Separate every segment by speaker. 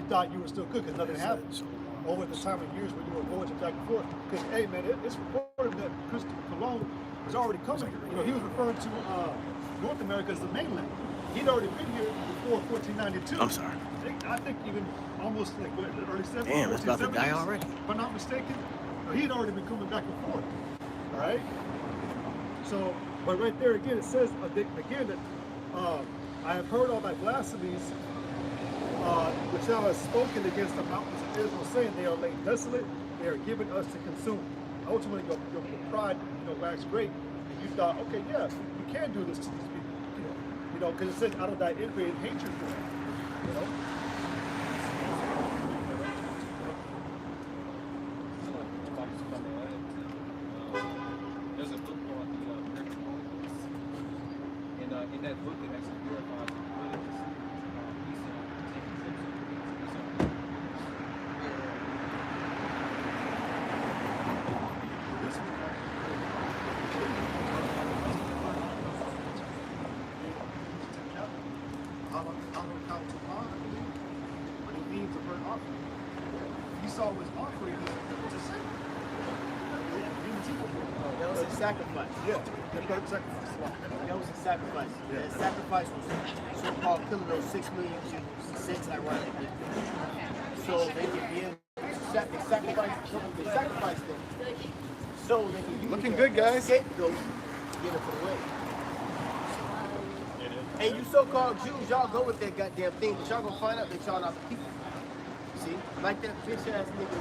Speaker 1: thought you were still good because nothing happened. Over the time of years when you were going back and forth. Because, hey, man, it's reported that Christopher Colon was already coming here. You know, he was referring to North America as the mainland. He'd already been here before 1492.
Speaker 2: I'm sorry.
Speaker 1: I think even almost like what, the early 70s.
Speaker 2: Damn, it's about to die already.
Speaker 1: If I'm not mistaken, he'd already been coming back and forth. All right. So, but right there again, it says again that I have heard all thy blasphemies, which thou hast spoken against the mountains of Israel, saying they are laid desolate, they are given us to consume. Ultimately, your pride, waxed great, and you thought, okay, yeah, you can do this to these people, because it says out of thy envy and hatred for them,
Speaker 3: There's a book called the American Holocaust, and in that book it actually verifies the religious
Speaker 1: Esau was offering to sin.
Speaker 4: That was a sacrifice.
Speaker 1: Yeah, sacrifice.
Speaker 4: That was a sacrifice. Yeah. That sacrifice was so-called killing those 6 million Jews, 6 ironically. So they could be able to sacrifice them. So they could use
Speaker 2: Looking good, guys.
Speaker 4: Scapegoat to get them away. And you so-called Jews, y'all go with that goddamn thing, but y'all gonna find out that y'all not the people. See? Like that bitch ass nigga,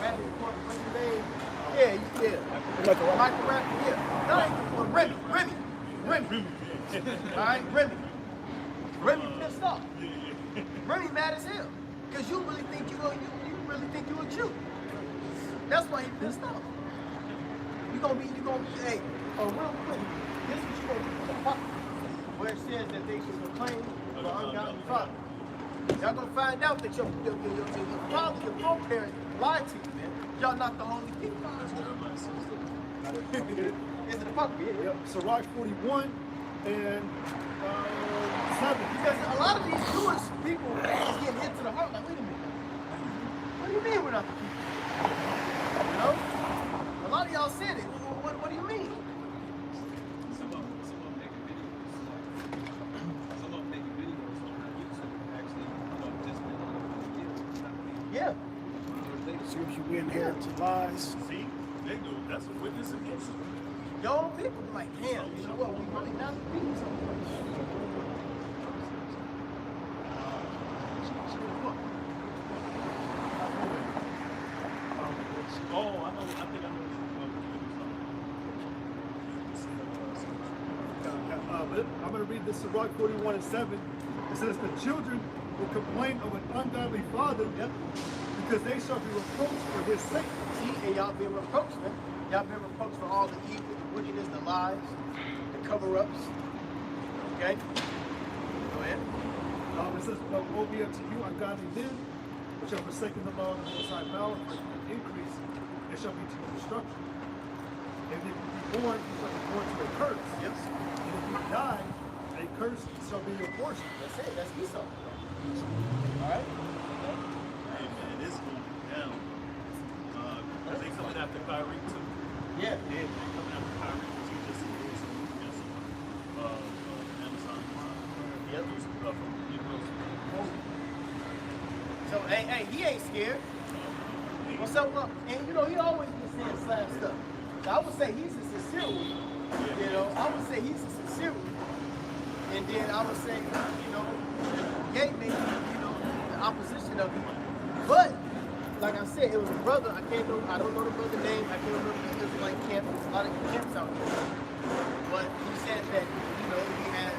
Speaker 4: Rapping Report, what's his name? Yeah. Michael Rap, yeah. No, ain't Remy. Alright, Remy pissed off. Remy mad as hell. Cause you really think you a Jew. That's why he pissed off. You gonna be, hey, real quick, this is what you gonna do for the fuck. Where it says that they should proclaim the ungodly father. Y'all gonna find out that your father, your foreparents lied to you, man. Y'all not the only people. Is it a fuck?
Speaker 1: Yep. Sirach 41 and 7.
Speaker 4: Because a lot of these Jewish people is getting hit to the heart. Like, wait a minute. What do you mean we're not the people? You know? A lot of y'all said it. What do you mean?
Speaker 3: Some of them making videos on YouTube actually, just
Speaker 4: Yeah.
Speaker 5: As soon as you inherit to lies.
Speaker 6: See, they do. That's a witness against you.
Speaker 4: Your own people be like, damn, you know what? We really not the people.
Speaker 6: Oh, I think I know.
Speaker 1: I'm going to read this Sirach 41 and 7. It says, the children will complain of an ungodly father because they shall be reproached for his sake.
Speaker 4: See, and y'all been reproached, man. Y'all been reproached for all the evil, the wickedness, the lies, the cover-ups. Okay? Go ahead.
Speaker 1: It says, but woe be unto you, ungodly men, which have forsaken the law of the Most High power for increase, it shall be to your destruction. If you be born, you shall be born to a curse.
Speaker 4: Yes.
Speaker 1: And if you die, a curse shall be your portion.
Speaker 4: That's it. That's Esau. All right?
Speaker 6: Hey, man, this going down. They coming after Kyrie, too.
Speaker 4: Yeah.
Speaker 6: They coming after Kyrie because he just released a movie against Amazon Prime.
Speaker 4: Yep.
Speaker 6: So,
Speaker 4: So, hey, he ain't scared. What's up? And you know, he always been saying slam stuff. So I would say he's a sincere one. You know, I would say he's a sincere one. And then I would say, you know, Gay maybe, you know, the opposition of it. But, like I said, it was a brother, I don't know the brother's name, I can't remember the Israelite camp, there's a lot of camps out there. But he said that, you know, he has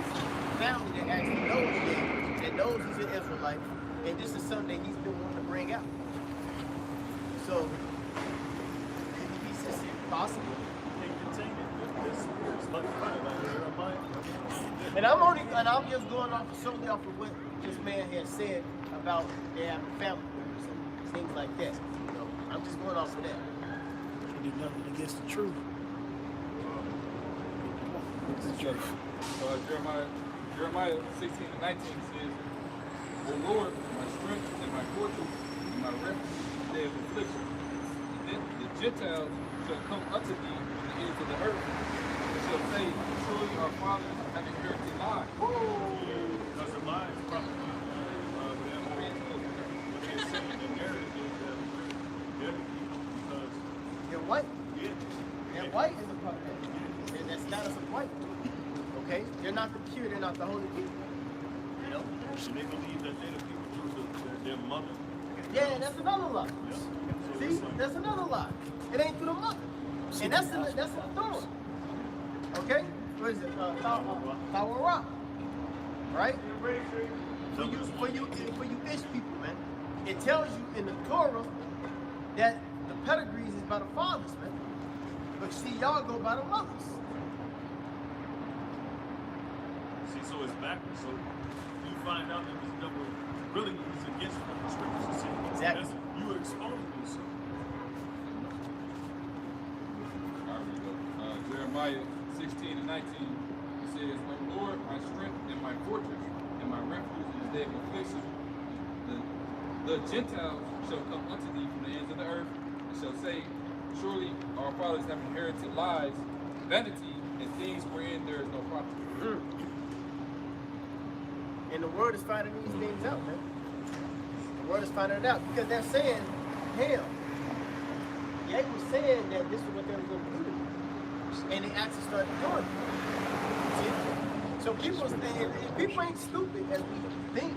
Speaker 4: family that actually knows him, that knows he's an Israelite, and this is something that he's been wanting to bring out. So, he says it's possible. And I'm just going off solely off of what this man has said about they having family members and things like that. You know, I'm just going off of that.
Speaker 5: Can't do nothing against the truth.
Speaker 3: Jeremiah 16 and 19 says, O Lord, my strength and Gentiles shall come unto thee from the ends of the earth, and shall say, surely our fathers have inherited lies.
Speaker 6: Because the lie is probably what they're saying. The narrative is that they're the people because
Speaker 4: They're white.
Speaker 6: yeah,
Speaker 4: They're white is a prophet. And that status of white. Okay? They're not the pure, they're not the holy people. You know?
Speaker 6: and they believe that they're the people through their mother.
Speaker 4: Yeah, that's another lie.
Speaker 6: Yeah. So
Speaker 4: See,
Speaker 6: it's like,
Speaker 4: that's another lie. It ain't through the mother. And that's in the Torah. Okay? What is it? Tawara. Right? For you Ish people, man. It tells you in the Torah that the pedigrees is by the fathers, man. But see, y'all go by the mothers.
Speaker 6: see, so it's backwards. So you find out that this devil really is against what the scriptures are saying.
Speaker 4: Exactly.
Speaker 6: You are exposing yourself.
Speaker 3: All right, we go. Jeremiah 16 and 19. It says, O Lord, my strength and my fortress and my refuge in the day of affliction, the Gentiles shall come unto thee from the ends of the earth, and shall say, surely our fathers have inherited lies, vanity, and things wherein there is no profit.
Speaker 4: And the word is finding these things out, man. The word is finding it out because they're saying, hell. They were saying that this is what they were going to do. And they actually started doing it. See? So people ain't stupid as we think.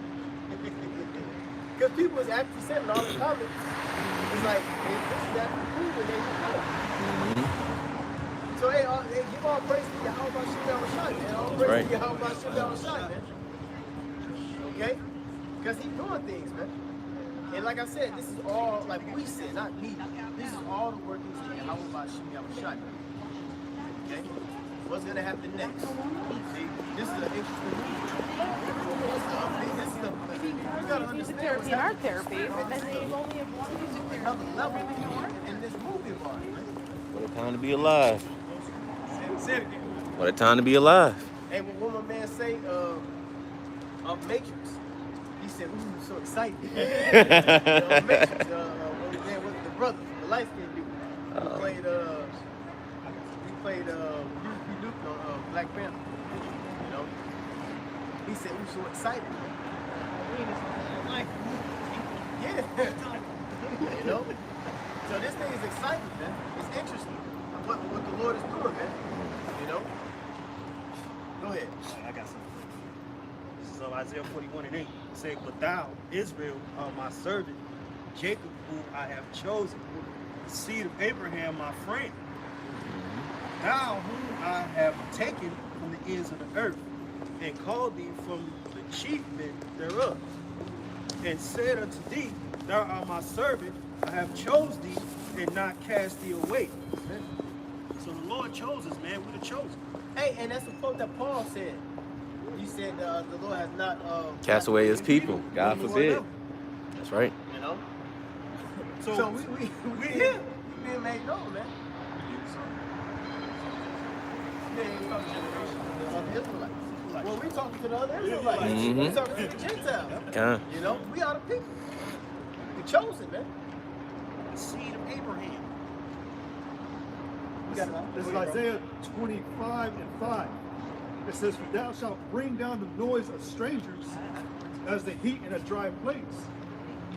Speaker 4: Because people is actually saying in all the comments, it's like, hey, this is actually cool and they know. So hey, give all praise to Yahweh Shem Shai, man. All praise to Yahweh Shem Shai, man. Okay? Because he's doing things, man. And like I said, this is all, like we said, not me. This is all the workings of Yahweh Shem Shai. Okay? What's going to happen next? See, this is an interesting movie. This is you got to understand what's happening.
Speaker 2: Therapy, but then they only have one
Speaker 4: Another level in this movie bar.
Speaker 7: What a time to be alive.
Speaker 4: Say it again.
Speaker 7: What a time to be alive.
Speaker 4: Hey, what my man say, Matrix, he said, ooh, so excited. Matrix, what's the brother, the light-skinned dude, who played Luke on Black Panther, you know? He said, ooh, so excited. Yeah. You know? So this thing is exciting, man. It's interesting what the Lord is doing, man. You know? Go ahead.
Speaker 5: I got something. This is Isaiah 41 and 8. It says, but thou, Israel, art my servant, Jacob, whom I have chosen, the seed of Abraham, my friend. Thou, whom I have taken from the ends of the earth, and called thee from the chief men thereof, and said unto thee, thou art my servant, I have chose thee, and not cast thee away. So the Lord chose us, man. We're the chosen.
Speaker 4: Hey, and that's the quote that Paul said. He said the Lord has not
Speaker 7: Cast away his people. God forbid. That's right.
Speaker 4: You know?
Speaker 5: So
Speaker 4: we here. We being made known, man. Yeah, the Israelites. Well, we talking to the other Israelites. We talking to the Gentiles. You know, we are the people. The chosen, man.
Speaker 5: the seed of Abraham.
Speaker 1: This is Isaiah 25 and 5. It says, for thou shalt bring down the noise of strangers as the heat in a dry place,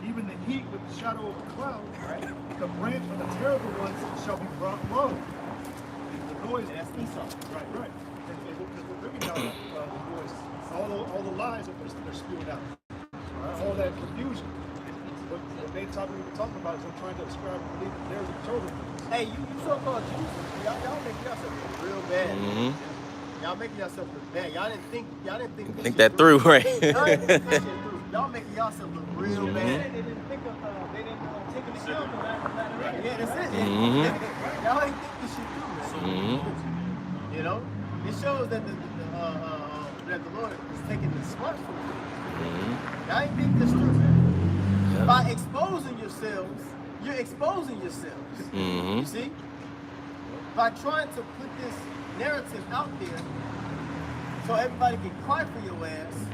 Speaker 1: even the heat with the shadow of a cloud. The branch of the terrible ones shall be brought low. The noise,
Speaker 4: That's Esau.
Speaker 1: right. Because we're bringing down the noise, all the lies that they're spewing out, all that confusion. What the main topic we were talking about is them trying to ascribe and believe that they're the children.
Speaker 4: Hey, you so-called Jews, y'all make yourself look real bad. Y'all making yourself look bad. Y'all didn't think this
Speaker 7: Think
Speaker 4: shit
Speaker 7: that through, right?
Speaker 4: Y'all didn't think this shit through. Y'all making yourself look real bad.
Speaker 2: They didn't think of, they didn't take into account the latter.
Speaker 4: Yeah, that's it. Y'all ain't think this shit through, man. You know, it shows that the Lord is taking the smart food. Y'all ain't think this through, man. By exposing yourselves, you're exposing yourselves. You see? By trying to put this narrative out there so everybody can cry for your ass,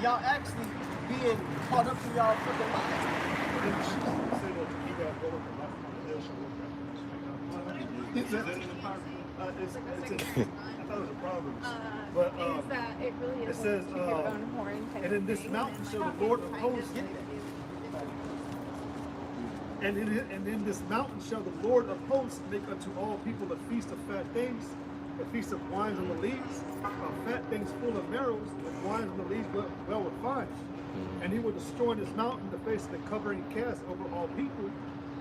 Speaker 4: y'all actually being caught up in y'all fucking lives.
Speaker 1: Is that in the Apocrypha? It's I thought it was a Proverbs. But
Speaker 8: is that it really
Speaker 1: it
Speaker 8: is
Speaker 1: says,
Speaker 8: like your own horn type
Speaker 1: and in
Speaker 8: of
Speaker 1: this
Speaker 8: thing,
Speaker 1: mountain
Speaker 8: and
Speaker 1: shall
Speaker 8: like
Speaker 1: the Lord
Speaker 8: you
Speaker 1: of
Speaker 8: find
Speaker 1: hosts,
Speaker 8: it.
Speaker 1: and in this mountain shall the Lord of hosts make unto all people a feast of fat things, a feast of wines on the lees, of fat things full of marrows, of wines on the lees well refined. And he will destroy in this mountain the face of the covering cast over all people,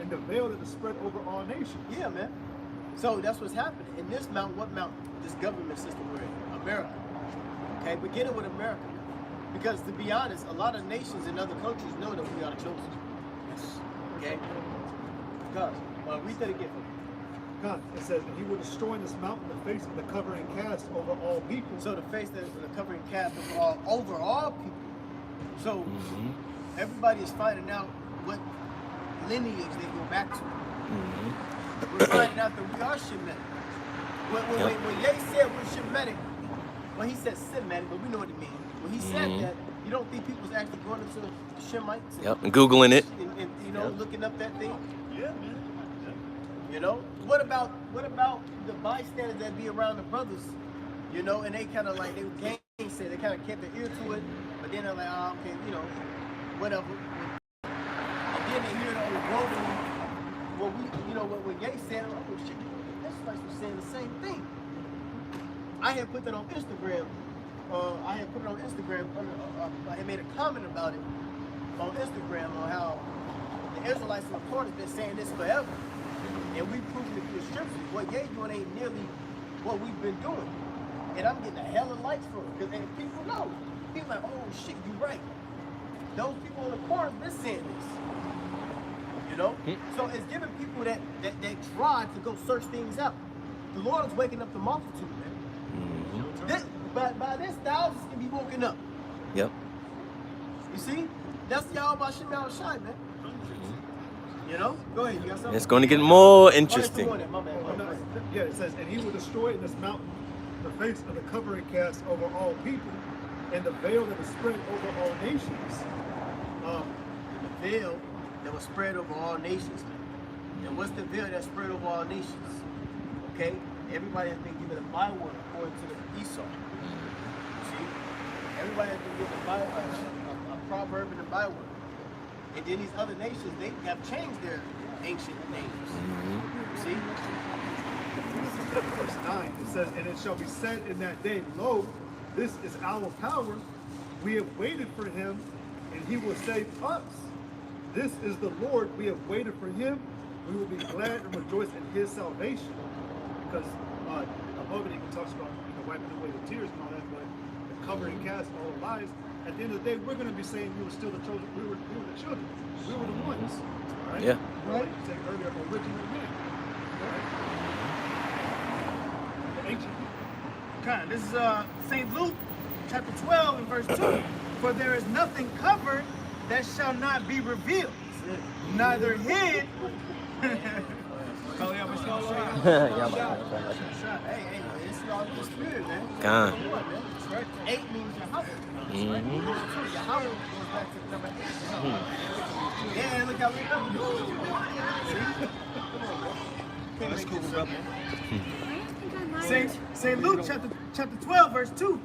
Speaker 1: and the veil that is spread over all nations.
Speaker 4: Yeah, man. So that's what's happening. In this mountain, what mountain? This government system we're in, America. Okay, beginning with America. Because to be honest, a lot of nations in other countries know that we are the chosen. Okay? Because, read that again for me.
Speaker 1: God, it says, and he will destroy in this mountain the face of the covering cast over all people.
Speaker 4: So the face that the covering cast over all people. So everybody is finding out what lineage they go back to. We're finding out that we are Shemitic. When Ye said we're Shemitic, well, he said Semitic, but we know what he means. When he said that, you don't think people's actually going into the Shemites?
Speaker 7: And Googling it.
Speaker 4: And you know, looking up that thing?
Speaker 6: Yeah, man.
Speaker 4: You know? What about the bystanders that be around the brothers, you know, and they kind of like, they gainsay, they kind of kept their ear to it, but then they're like, oh, okay, you know, whatever. And then they hear it on the globally, what we, you know, what Ye said, oh shit, that's like we're saying the same thing. I had put that on Instagram. I had made a comment about it on Instagram on how the Israelites in the court have been saying this forever. And we've proven it through the scriptures. What Ye doing ain't nearly what we've been doing. And I'm getting a hell of likes for it. Because people know. People like, oh shit, you're right. Those people in the court have been saying this. You know? So it's giving people that drive to go search things out. The Lord is waking up the multitude, man. By this, thousands can be woken up.
Speaker 7: Yep.
Speaker 4: You see? That's y'all about Shemal Shai, man. You know? Go ahead, you got something?
Speaker 7: It's going to get more interesting.
Speaker 1: Yeah, it says, and he will destroy in this mountain the face of the covering cast over all people, and the veil that is spread over all nations.
Speaker 4: The veil that was spread over all nations, man. And what's the veil that spread over all nations? Okay? Everybody has been given a byword according to the Esau. See? Everybody has been given a proverb and a byword. And then these other nations, they have changed their ancient names. See?
Speaker 1: Verse 9, it says, and it shall be said in that day, lo, this is our power. We have waited for him, and he will save us. This is the Lord. We have waited for him. We will be glad and rejoice in his salvation. Because above it, he talks about wiping away the tears and all that, but the covering cast all the lies. At the end of the day, we're going to be saying we were still the chosen. We were the children. We were the ones. Right?
Speaker 7: Yeah.
Speaker 1: Right? Like you said earlier, original man. Right? The ancient.
Speaker 2: Okay, this is St. Luke, chapter 12 and verse 2. For there is nothing covered that shall not be revealed, neither hid. Oh, yeah,
Speaker 4: Hey, it's all the spirit, man.
Speaker 7: God.
Speaker 4: Right? 8 means Yahweh. Right? Yahweh goes back to number 8. Yeah, look how we know. That's cool, brother.
Speaker 2: St. Luke chapter 12, verse 2.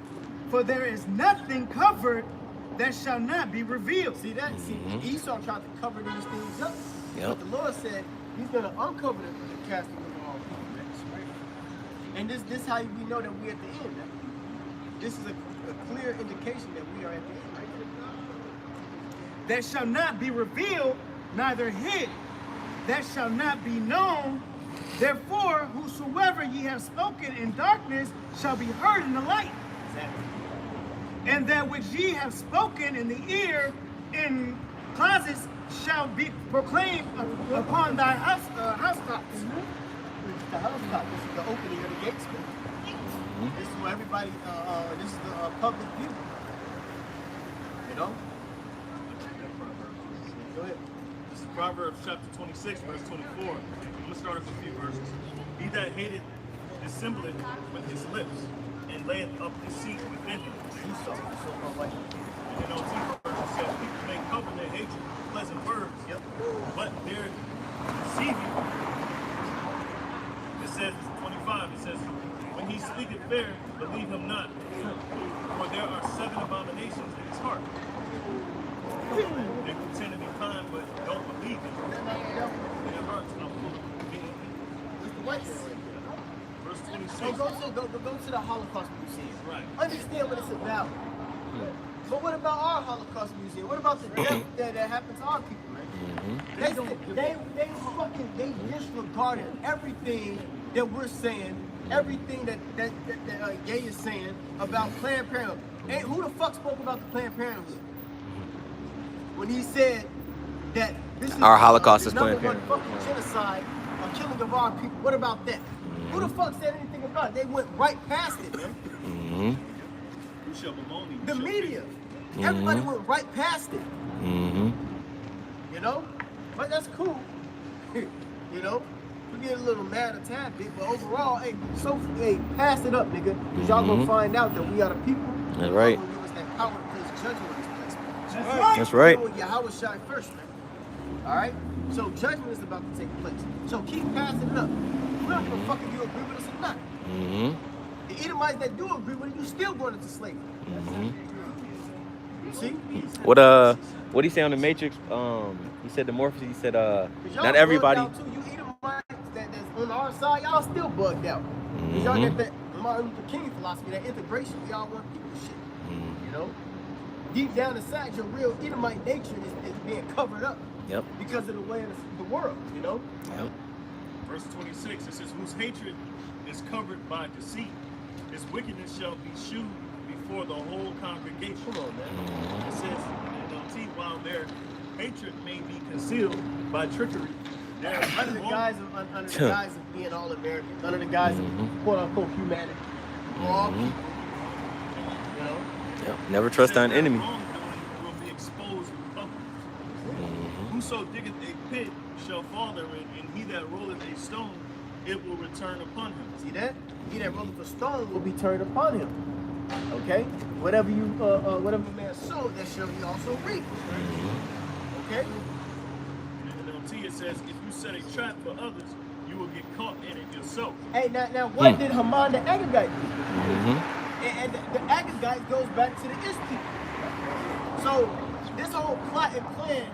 Speaker 2: For there is nothing covered that shall not be revealed.
Speaker 4: See that? See, Esau tried to cover these things up.
Speaker 7: Yep.
Speaker 4: But the Lord said he's going to uncover the casting of all people. Right? And this how we know that we're at the end. Man. This is a clear indication that we are at the end. Right?
Speaker 2: That shall not be revealed, neither hid, that shall not be known. Therefore, whosoever ye have spoken in darkness shall be heard in the light.
Speaker 4: Exactly.
Speaker 2: And that which ye have spoken in the ear in closets shall be proclaimed upon thy housetops.
Speaker 4: The housetop. This is the opening of the gates. This is where everybody. This is the public view. You know. Go ahead.
Speaker 6: This is Proverbs chapter 26, verse 24. I'm going to start with a few verses. He that hated dissembleth with his lips, and layeth up deceit within him.
Speaker 4: Esau, so-called white.
Speaker 6: And then on verse says, people may cover their hatred with pleasant words, but their deceiving fair, believe him not. For there are 7 abominations in his heart. They pretend to be kind, but don't believe him. Their hearts are full of hate.
Speaker 4: What?
Speaker 6: Verse 26.
Speaker 4: So go to the Holocaust Museum.
Speaker 6: Right.
Speaker 4: Understand what it's about. But what about our Holocaust Museum? What about the death that happened to our people, man? They disregarded everything that we're saying, everything that Gay is saying about Planned Parenthood. And who the fuck spoke about the Planned Parenthood? When he said that this is
Speaker 7: Our Holocaust is
Speaker 4: the number
Speaker 7: Planned
Speaker 4: one fucking genocide, a killing of our people. What about that? Who the fuck said anything about it? They went right past it, man.
Speaker 6: Who shall bemoan thee?
Speaker 4: The media. Everybody went right past it. You know? But that's cool. You know? We get a little mad a tad bit, but overall, hey, pass it up, nigga. Because y'all gonna find out that we are the people.
Speaker 7: That's right.
Speaker 4: Gonna give us that power to place judgment on this place.
Speaker 7: That's right.
Speaker 4: You know, Yahweh shot first, man. Alright? So judgment is about to take place. So keep passing it up. We're not gonna fucking you agree with us or not. The Edomites that do agree with you still going into slavery. See?
Speaker 7: What he say on the Matrix? He said the Morpheus. He said not everybody.
Speaker 4: Too. You Edomites that's on our side, y'all still bugged out. Y'all get that Martin Luther King philosophy, that integration. Y'all want people shit. You know? Deep down inside, your real Edomite nature is being covered up.
Speaker 7: Yep.
Speaker 4: Because of the way of the world, you know?
Speaker 7: Yep.
Speaker 6: Verse 26, it says, whose hatred is covered by deceit, his wickedness shall be shewed before the whole congregation.
Speaker 4: Come on, man.
Speaker 6: It says in NLT, while their hatred may be concealed by trickery,
Speaker 4: under the guise of being all American, under the guise of quote unquote humanity, all people, you know.
Speaker 7: Yep. Never trust thine enemy.
Speaker 6: Wrongdoing will be exposed publicly. Whoso diggeth a pit shall fall therein, and he that rolleth a stone, it will return upon him.
Speaker 4: See that? He that rolleth a stone will be turned upon him. Okay? Whatever a man sow, that shall he also reap. Okay?
Speaker 6: In NLT it says, if you set a trap for others, you will get caught in it yourself.
Speaker 4: Hey, now what did Haman the Agagite do? And the Agagite goes back to the Is people. So this whole plot and plan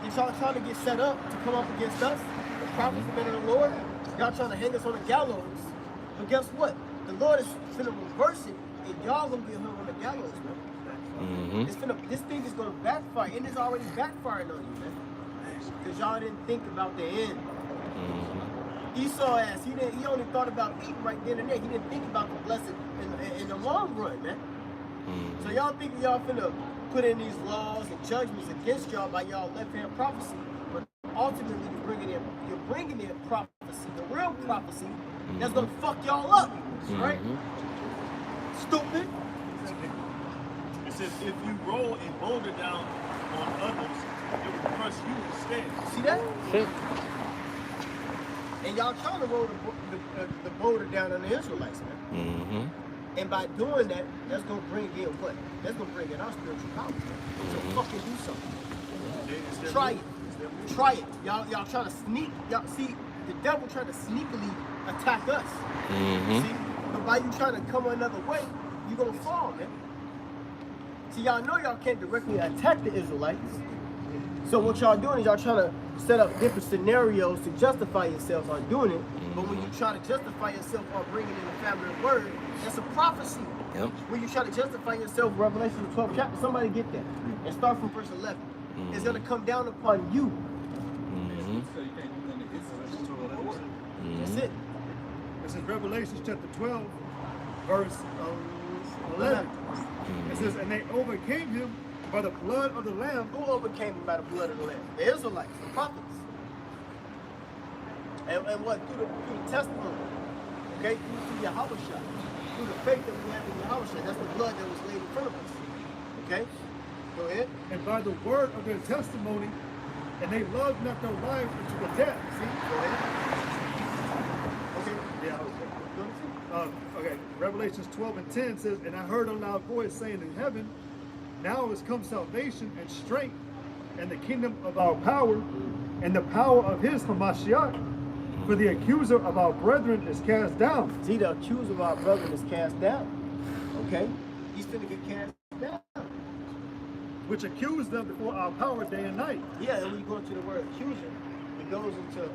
Speaker 4: that y'all trying to get set up to come up against us, the prophets of the Lord, y'all trying to hang us on the gallows. But guess what? The Lord is finna reverse it, and y'all gonna get hung on the gallows, man. This thing is gonna backfire, and it's already backfiring on you, man. Because y'all didn't think about the end. Esau ass, he only thought about eating right then and there. He didn't think about the blessing in the long run, man. So y'all think y'all finna put in these laws and judgments against y'all by y'all left-hand prophecy, but ultimately you're bringing in prophecy, the real prophecy that's gonna fuck y'all up, right? Stupid.
Speaker 6: It says, if you roll a boulder down on others, it will crush you instead.
Speaker 4: See that? And y'all trying to roll the boulder down on the Israelites, man. And by doing that, that's gonna bring in what? That's gonna bring in our spiritual power. So fucking do something. Try it. Try it. Y'all trying to sneak. Y'all see the devil trying to sneakily attack us. See? But by you trying to come another way, you gonna fall, man. See, y'all know y'all can't directly attack the Israelites. So what y'all doing is y'all trying to set up different scenarios to justify yourselves on doing it. But when you try to justify yourself on bringing in the family of word, that's a prophecy. When you try to justify yourself, Revelation 12 chapter, somebody get that. And start from verse 11. It's going to come down upon you. That's it.
Speaker 1: This is Revelation chapter 12, verse 11. It says, and they overcame him by the blood of the Lamb.
Speaker 4: Who overcame him by the blood of the Lamb? The Israelites, the prophets. And what? Through the testimony. Okay? Through Yahweh, through the faith that we have in Yahweh. That's the blood that was laid in front of us. Okay? Go ahead.
Speaker 1: And by the word of their testimony, and they loved not their lives unto the death. See?
Speaker 4: Go ahead. Okay.
Speaker 1: Yeah, okay. Revelations 12 and 10 says, and I heard a loud voice saying in heaven, now has come salvation and strength, and the kingdom of our power, and the power of his Hamashiach, For the accuser of our brethren is cast down.
Speaker 4: See, the accuser of our brethren is cast down. Okay? He's finna get cast down.
Speaker 1: Which accuse them before our power day and night.
Speaker 4: Yeah, and when you go into the word accuser, it goes into,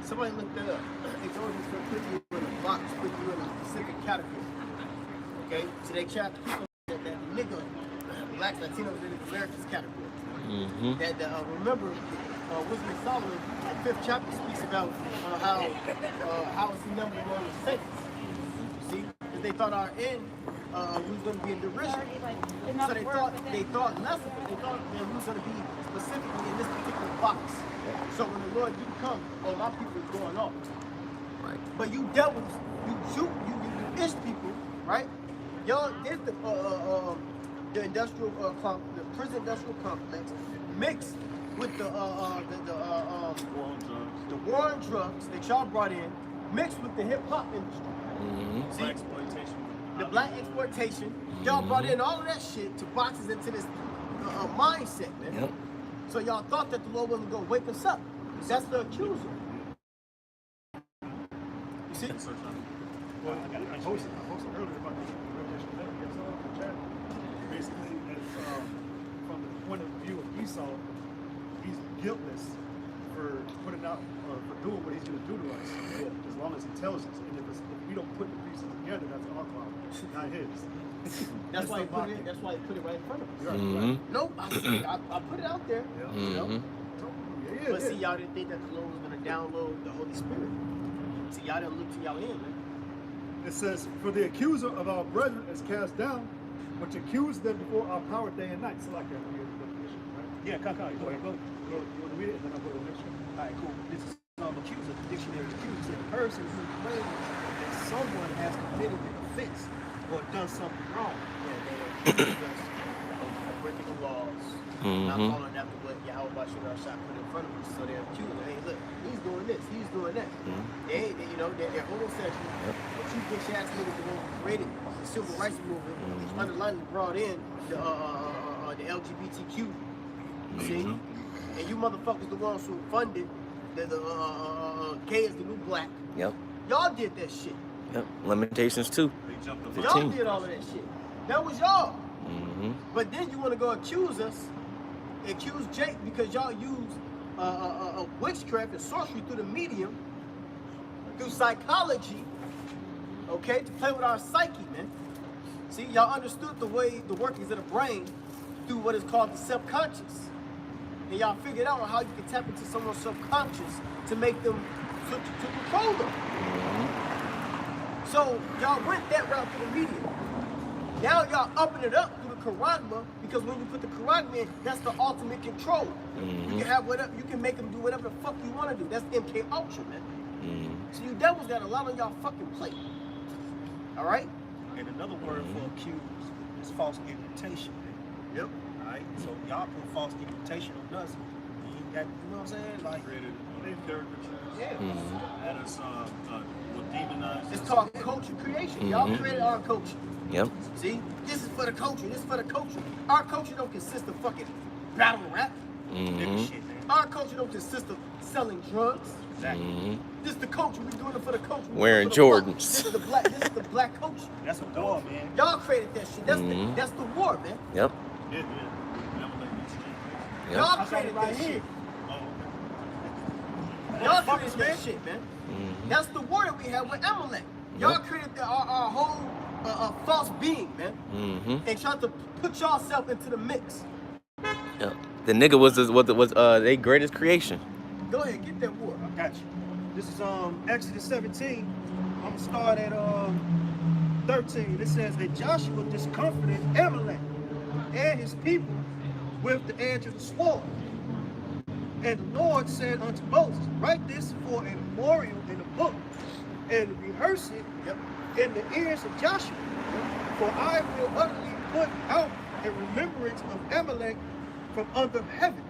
Speaker 4: somebody look that up. It goes into putting you in a box, putting you in a specific category. Okay? So they try to keep that nigga, blacks, Latinos, Native Americans category. Remember, Wisdom of Solomon, the 5th chapter speaks about how is he numbered among the saints. See? Because they thought our end we was going to be in derision. So they thought less of it. They thought that we was going to be specifically in this particular box. So when the Lord didn't come, a lot of people was going off.
Speaker 7: Right.
Speaker 4: But you devils, you shoot, you ish people, right? Y'all did the industrial the prison industrial complex mixed with the war on drugs that y'all brought in, mixed with the hip hop industry. See?
Speaker 6: Black exploitation.
Speaker 4: The black exploitation, y'all brought in all of that shit to box us into this mindset, man.
Speaker 7: Yep.
Speaker 4: So y'all thought that the Lord wasn't gonna wake us up. That's the accuser. You see?
Speaker 1: Well, I posted earlier about the Revelation 11. It's all in the chat. Basically, it's, from the point of view of Esau, he's guiltless for putting out or for doing what he's going to do to us, as long as he tells us. And if we don't put the pieces together, that's our problem, not his.
Speaker 4: That's why he put it. That's why he put it right in front of us.
Speaker 1: Right.
Speaker 4: Nope, I put it out there. You know? But see, y'all didn't think that the Lord was gonna download the Holy Spirit. See, y'all didn't look to y'all in, man.
Speaker 1: It says, for the accuser of our brethren is cast down, which accused them before our power day and night. So like that, right?
Speaker 5: Yeah, go ahead.
Speaker 1: You want to read it, and then I'll go to the next one.
Speaker 5: All right, cool. This is accuser. The dictionary accuser. A person who claims that someone has committed an offense or done something wrong.
Speaker 4: Yeah, they accuse us of breaking the laws, not following after what Yahweh Shah put in front of us. So they're accusing, hey, look, he's doing this, he's doing that. They're homosexual. But you bitch ass niggas the ones who created the civil rights movement, underlined and brought in the LGBTQ. See? And you motherfuckers the ones who funded the gay is the new black.
Speaker 7: Yep.
Speaker 4: Y'all did that shit.
Speaker 7: Yep. Limitations too.
Speaker 4: Y'all did all of that shit. That was y'all. But then you want to go accuse Jake because y'all use witchcraft and sorcery through the medium, through psychology, okay, to play with our psyche, man. See, y'all understood the way the workings of the brain through what is called the subconscious. And y'all figured out how you can tap into someone's subconscious to make them, to control them. So y'all went that route through the medium. Now y'all upping it up through the Karagma, because when you put the Karagma in, that's the ultimate control. You can have whatever, you can make them do whatever the fuck you want to do. That's MK Ultra, man. So you devils got a lot on y'all fucking plate. All right?
Speaker 5: And another word for accused is false imputation.
Speaker 4: Yep.
Speaker 5: All right? So y'all put false imputation on us. You ain't got, you know what I'm saying? Like,
Speaker 6: Created caricatures.
Speaker 4: Yeah.
Speaker 6: And it's demonized.
Speaker 4: It's called culture creation. Y'all created our culture.
Speaker 7: Yep.
Speaker 4: See? This is for the culture. This is for the culture. Our culture don't consist of fucking battle rap.
Speaker 5: nigga shit, man.
Speaker 4: Our culture don't consist of selling drugs.
Speaker 5: Exactly.
Speaker 4: This is the culture. We're doing it for the culture.
Speaker 7: Wearing Jordans.
Speaker 4: This is the black culture.
Speaker 5: That's a war, man.
Speaker 4: Y'all created that shit. That's the war, man.
Speaker 7: Yep.
Speaker 4: Y'all created that shit. Y'all created that shit, man. That's the war that we have with Amalek. Y'all created our whole false being, man. And tried to put y'allself into the mix.
Speaker 7: Yep. The nigga was their greatest creation.
Speaker 4: Go ahead, get that war.
Speaker 5: I got you. This is Exodus 17. I'm gonna start at 13. It says that Joshua discomforted Amalek and his people with the edge of the sword. And the Lord said unto Moses, write this for a memorial in a book, and rehearse it in the ears of Joshua. For I will utterly put out a remembrance of Amalek from under heaven.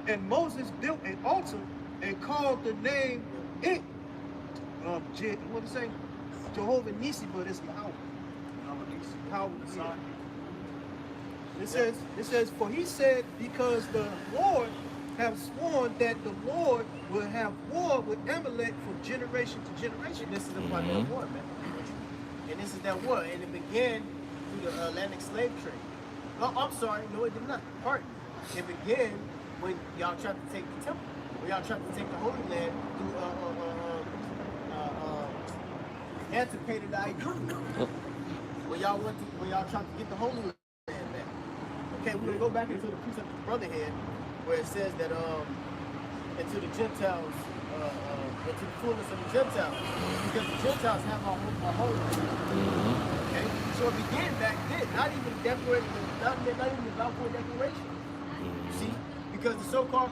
Speaker 5: And Moses built an altar and called the name it. What did it say? Jehovah Nisi, but it's Yahweh. It says, for he said, because the Lord
Speaker 9: have sworn that the Lord will have war with Amalek from generation to generation.
Speaker 4: And this is the part of that war, man. And this is that war. And it began through the Atlantic slave trade. Oh, I'm sorry. No, it did not. Pardon. It began when y'all tried to take the temple. When y'all tried to take the Holy Land through antiquated Idumea. When y'all tried to get the Holy Land back. Okay, we're gonna go back into the precept of brotherhood, where it says that into the Gentiles, into the fullness of the Gentiles, because the Gentiles have our Holy Land. Okay, so it began back then, not even declaration, not even the Balfour Declaration. You see, because the so-called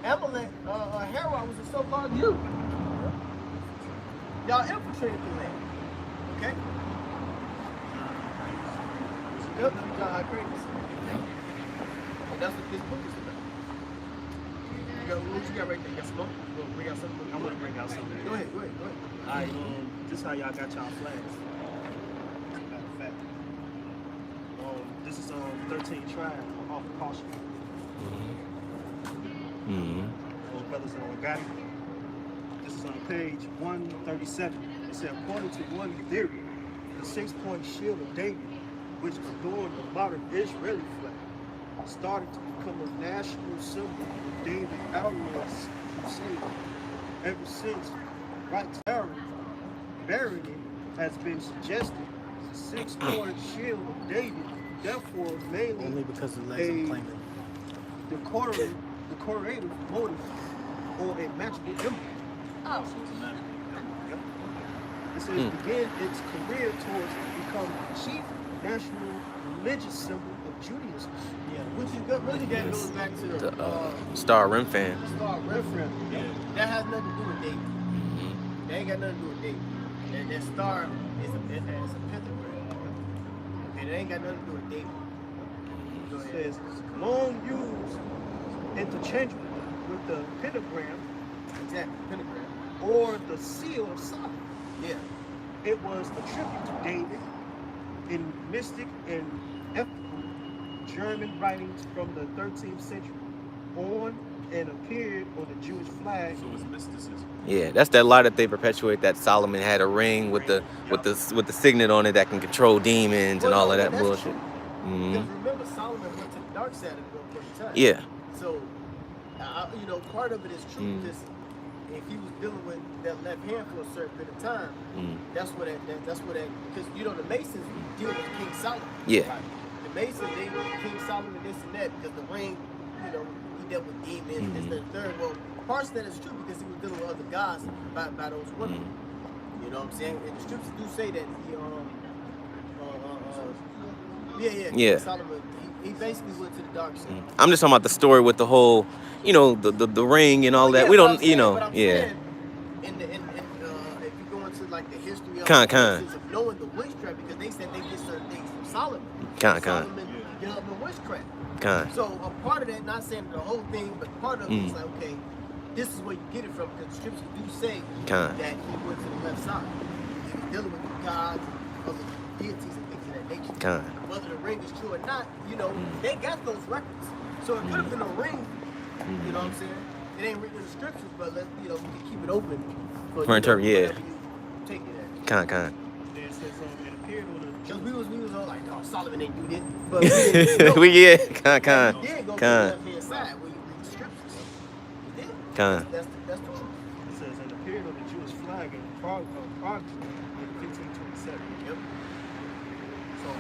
Speaker 4: Amalek, Herod was a so-called Jew. Y'all infiltrated the land. Okay? Yep, how crazy. And that's what this book is about. What you got right there? You got smoke? You want to bring out something?
Speaker 5: I'm gonna bring out something.
Speaker 4: Go ahead.
Speaker 5: All right, this is how y'all got y'all flags. Matter of fact, this is 13 tribes off of caution. Those brothers got it. This is on page 137. It said, according to one theory, the 6-point shield of David, which adorned the modern Israeli flag, started to become a national symbol of David outlaw's crusade. Ever since, right burying it has been suggested. The 6-point shield of David, therefore, mainly
Speaker 2: Only because the legs I'm claiming.
Speaker 5: decorative motive or a magical emblem.
Speaker 8: Oh.
Speaker 5: It says began its career towards become chief national religious symbol of Judaism.
Speaker 4: Yeah, which is good. Really, that goes back to
Speaker 7: The Star Rim fan.
Speaker 4: Star Reference. That has nothing to do with David. That ain't got nothing to do with David. That star is a pentagram. Okay, that ain't got nothing to do with David. Go
Speaker 5: It
Speaker 4: ahead.
Speaker 5: says long used interchangeably with the pentagram
Speaker 4: Exactly, pentagram.
Speaker 5: or the seal of Solomon.
Speaker 4: Yeah.
Speaker 5: It was a tribute to David in mystic and ethical German writings from the 13th century on and appeared on the Jewish flag.
Speaker 6: So it's mysticism.
Speaker 7: Yeah, that's that lie that they perpetuate, that Solomon had a ring with the signet on it that can control demons and all of that
Speaker 4: that's
Speaker 7: bullshit.
Speaker 4: true. Because remember, Solomon went to the dark side at one point in time.
Speaker 7: Yeah.
Speaker 4: So, part of it is true because if he was dealing with that left hand for a certain bit of time, that's what because the Masons deal with King Solomon.
Speaker 7: Yeah.
Speaker 4: Right? The Masons, they with King Solomon, this and that, because the ring, he dealt with demons, this, that, and third. Well, parts of that is true because he was dealing with other gods by those women. You know what I'm saying? And the scriptures do say that
Speaker 7: Yeah.
Speaker 4: Solomon, he basically went to the dark side.
Speaker 7: I'm just talking about the story with the whole, the ring and all that.
Speaker 4: Yeah,
Speaker 7: we
Speaker 4: but
Speaker 7: don't,
Speaker 4: I'm saying,
Speaker 7: yeah.
Speaker 4: If you go into like the history of
Speaker 7: Con.
Speaker 4: knowing the witchcraft, because they said they get certain things from Solomon.
Speaker 7: Con.
Speaker 4: Solomon dealt in witchcraft.
Speaker 7: Con.
Speaker 4: So a part of that, not saying the whole thing, but part of it is like, okay, this is where you get it from, because the scriptures do say
Speaker 7: Con.
Speaker 4: that he went to the left side. He was dealing with gods, other deities, and things of that nature.
Speaker 7: Con.
Speaker 4: Whether the ring is true or not, they got those records. So it could have been a ring, you know what I'm saying? It ain't written in the scriptures, but we can keep it open for
Speaker 7: interpret, yeah.
Speaker 4: whatever you take it as.
Speaker 7: Con.
Speaker 5: It says it appeared on the
Speaker 4: Because we was all like, no, Solomon ain't do this. But
Speaker 7: Con.
Speaker 4: he did go to the
Speaker 7: Con.
Speaker 4: left-hand side when you read the scriptures. He did.
Speaker 7: Con.
Speaker 4: That's the truth.
Speaker 5: It says it appeared on the Jewish flag in Prague in 1527.
Speaker 4: Yep.
Speaker 5: So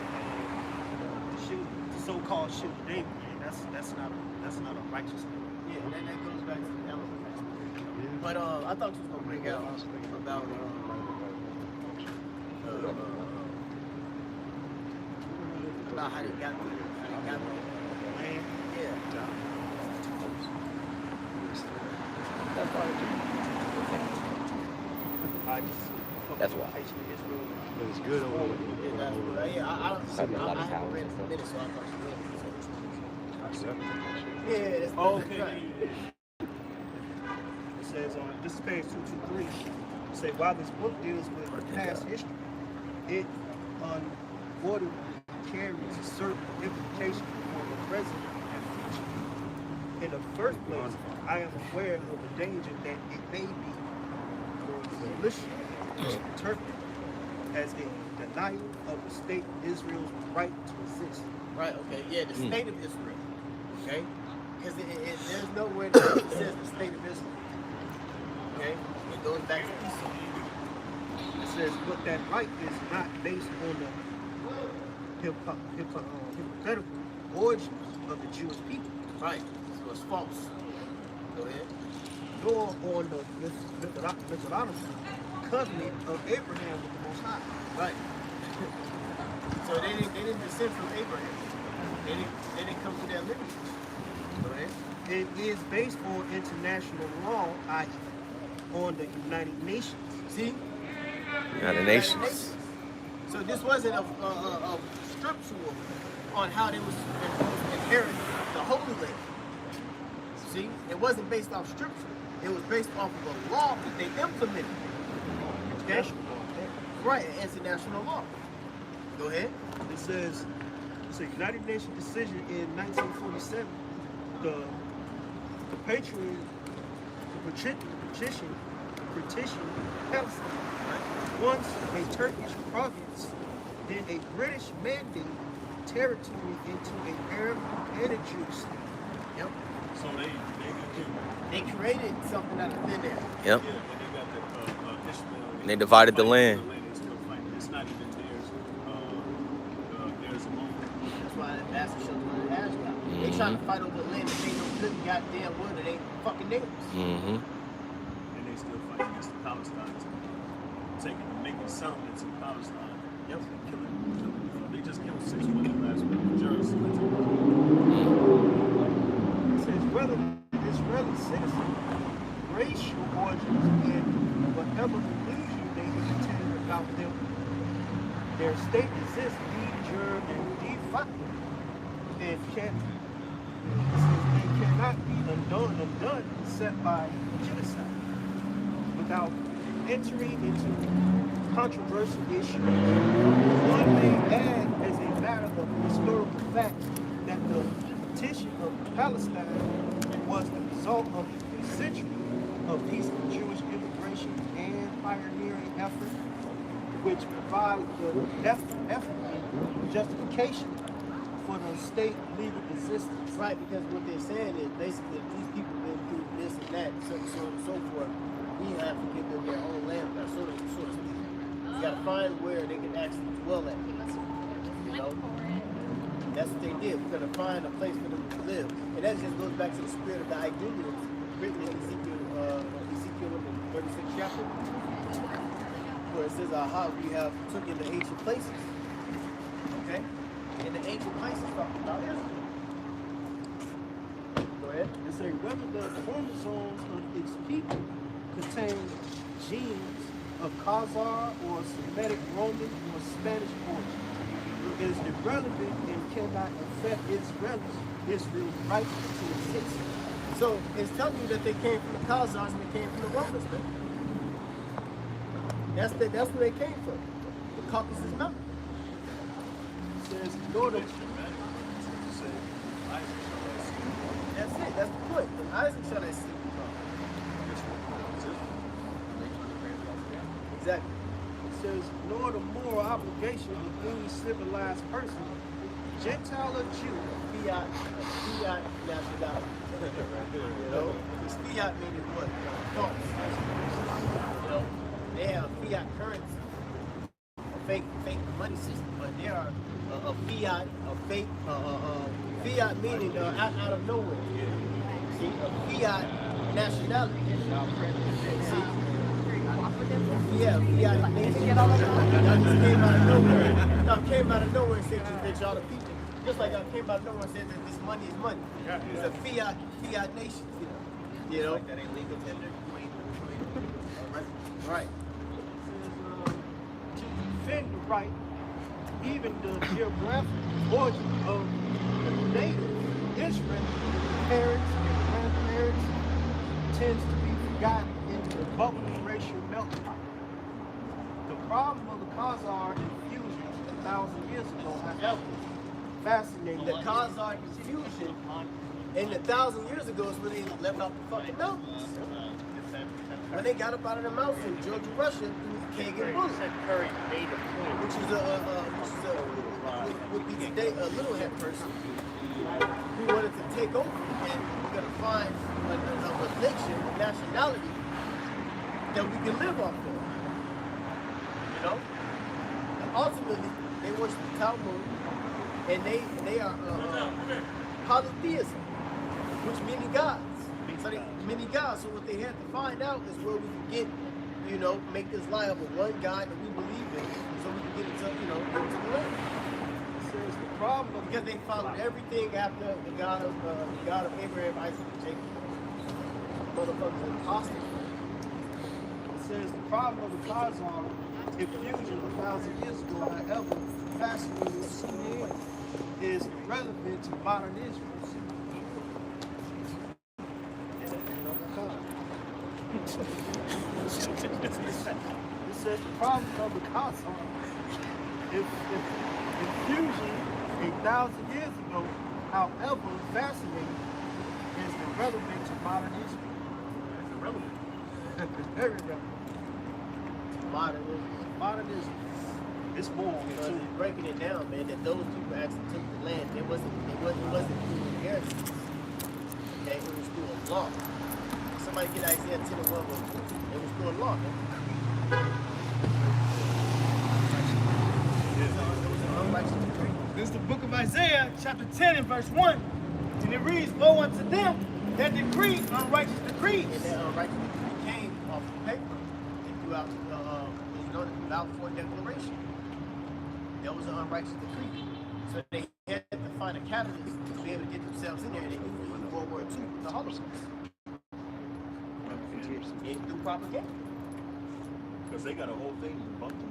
Speaker 5: the so-called shield of David, man, that's not a righteous thing.
Speaker 4: Yeah, that goes back to the element aspect. But I thought you was gonna bring out about how they got there.
Speaker 5: Man,
Speaker 4: Yeah.
Speaker 7: That's why.
Speaker 1: It was good over there.
Speaker 4: I haven't read it in a minute, so I thought you read it. Yeah, that's
Speaker 5: okay.
Speaker 4: right.
Speaker 5: It says this is page 223. It says while this book deals with past history, it unavoidably carries a certain implication for the present and future. In the first place, I am aware of the danger that it may be malicious interpreted as a denial of the state of Israel's right to exist.
Speaker 4: Right, okay, yeah, the state of Israel, okay? Because there's nowhere that it says the state of Israel, okay? It goes back to Esau.
Speaker 5: It says, but that right is not based on the hypothetical origins of the Jewish people,
Speaker 4: Right, so it's false. Go ahead.
Speaker 5: nor on the methodological covenant of Abraham with the Most High.
Speaker 4: Right. So they didn't descend from Abraham. They didn't come to that lineage. Go ahead.
Speaker 5: It is based on international law, i.e., on the United Nations.
Speaker 4: See?
Speaker 7: United Nations.
Speaker 4: So this wasn't a scriptural on how they was inheriting the Holy Land. See? It wasn't based off scripture. It was based off of a law that they implemented. Okay? Right, international law. Go ahead.
Speaker 5: It says, it's a United Nations decision in 1947. The petition Palestine. Once a Turkish province, then a British mandate territory into an Arab and a Jewish state.
Speaker 4: Yep.
Speaker 6: So
Speaker 4: They created something out of thin air.
Speaker 7: Yep.
Speaker 6: yeah, and they got the Ishmael.
Speaker 7: And they divided the land.
Speaker 6: They still fighting. It's not even theirs. There's a moment.
Speaker 4: That's why the bastard shows what it has now. They trying to fight over the land that they know good and goddamn well that ain't fucking neighbors.
Speaker 7: Mm-hmm.
Speaker 6: And they still fight against the Palestinians. Making settlements in Palestine.
Speaker 4: Yep.
Speaker 6: Killing. They just killed 6 women last week in Jersey.
Speaker 5: It says whether Israeli citizens, racial origins, and whatever illusion they entertain about them, their state exists de jure and de facto, and cannot be undone except by genocide, without entering into controversial issues. One may add as a matter of historical fact that the petition of Palestine was the result of 3 centuries of peaceful Jewish immigration and pioneering effort, which provide the definite justification for the state legal existence.
Speaker 4: Right, because what they're saying is basically if these people been through this and that, so on and so forth, we have to give them their own land, sort of speak. You gotta find where they can actually dwell at. You know? That's what they did. We're gonna find a place for them to live. And that just goes back to the spirit of the Idumeans written in Ezekiel in the 36th chapter. Where it says, aha, we have took in the ancient places. Okay? And the ancient places talking about Israel. Go ahead.
Speaker 5: And say whether the chromosomes of its people contain genes of Khazar or Semitic, Roman, or Spanish origin is irrelevant and cannot affect Israel's right to exist.
Speaker 4: So it's telling you that they came from the Khazars and they came from the Romans, man. That's where they came from. The Caucasus Mountain.
Speaker 5: It says, go to
Speaker 4: That's it. That's the point. And Isaac shall that seed come. Exactly.
Speaker 5: It says, nor the moral obligation of any civilized person, Gentile or Jew.
Speaker 4: Fiat nationality. You know, this fiat meaning what? False. You know, they have fiat currency, a fake money system, but they are a fiat, a fake, fiat meaning out of nowhere. See, a fiat nationality. See? Yeah, fiat nation. Y'all just came out of nowhere. Y'all came out of nowhere and said that y'all the people. Just like y'all came out of nowhere and said that this money is money. It's a fiat nation. You know? That ain't legal tender. Right.
Speaker 5: To defend the right, even the geographic origin of the native Israel, parents and grandparents, tends to be forgotten in the bubbling racial melting pot. The problem of the Khazar infusion 1,000 years ago, however, fascinating.
Speaker 4: The Khazar infusion And 1,000 years ago is when they left out the fucking mountains. When they got up out of the mountains in Georgia, Russia, through Kagan Bullet, which is would be today a little head person who wanted to take over, and we're gonna find a nation, a nationality that we can live off of. You know? And ultimately, they worship the Talmud, and they are polytheism, which many gods. So they many gods. So what they had to find out is where we can get, you know, make this liable one God that we believe in, so we can get into, you know, get into the land. Says the problem because they followed everything after the God of Abraham, Isaac, and Jacob. Motherfuckers are apostate.
Speaker 5: It says the problem of the Khazar infusion 1,000 years ago, however, fascinating is irrelevant to modern Israel. It says the problem of the Khazar infusion 1,000 years ago, however, fascinating is irrelevant to modern Israel. It's irrelevant. Very relevant. Modernism. It's more
Speaker 4: because it's breaking it down, man, that those people actually took the land. It wasn't through inheritance. Okay, it was through a law. Somebody get Isaiah 10 and 1 with it. It was through a law, man.
Speaker 2: This is the book of Isaiah, chapter 10 and verse 1. And it reads, woe unto them that decree unrighteous decrees.
Speaker 4: And that unrighteous decree came off the paper and throughout without for declaration. That was an unrighteous decree. So they had to find a catalyst to be able to get themselves in there, and they knew it was World War II, the Holocaust. And through propaganda.
Speaker 6: Because they got a whole thing debunked.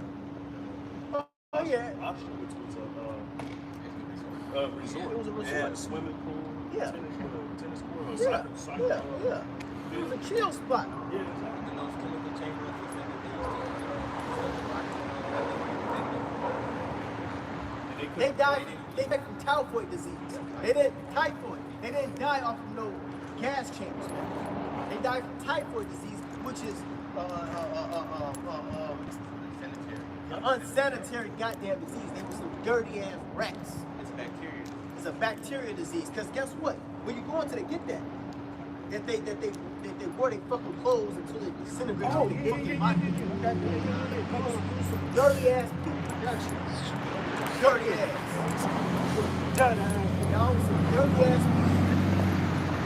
Speaker 4: Oh yeah.
Speaker 6: Auschwitz was a resort.
Speaker 4: It was a resort.
Speaker 6: They had a swimming pool,
Speaker 4: yeah.
Speaker 6: tennis court, or
Speaker 4: yeah.
Speaker 6: soccer.
Speaker 4: Yeah. It was a chill spot.
Speaker 6: Yeah, exactly.
Speaker 3: And those chemical chambers
Speaker 4: they died from typhoid disease. They didn't die off of no gas chambers, man. They died from typhoid disease, which is an unsanitary goddamn disease. They were some dirty ass rats.
Speaker 3: It's bacteria.
Speaker 4: It's a bacteria disease. Cause guess what? When you go into they get that they wear their fucking clothes until they disintegrate.
Speaker 5: Oh,
Speaker 4: Some dirty ass people. Dirty ass. Y'all was some dirty ass people.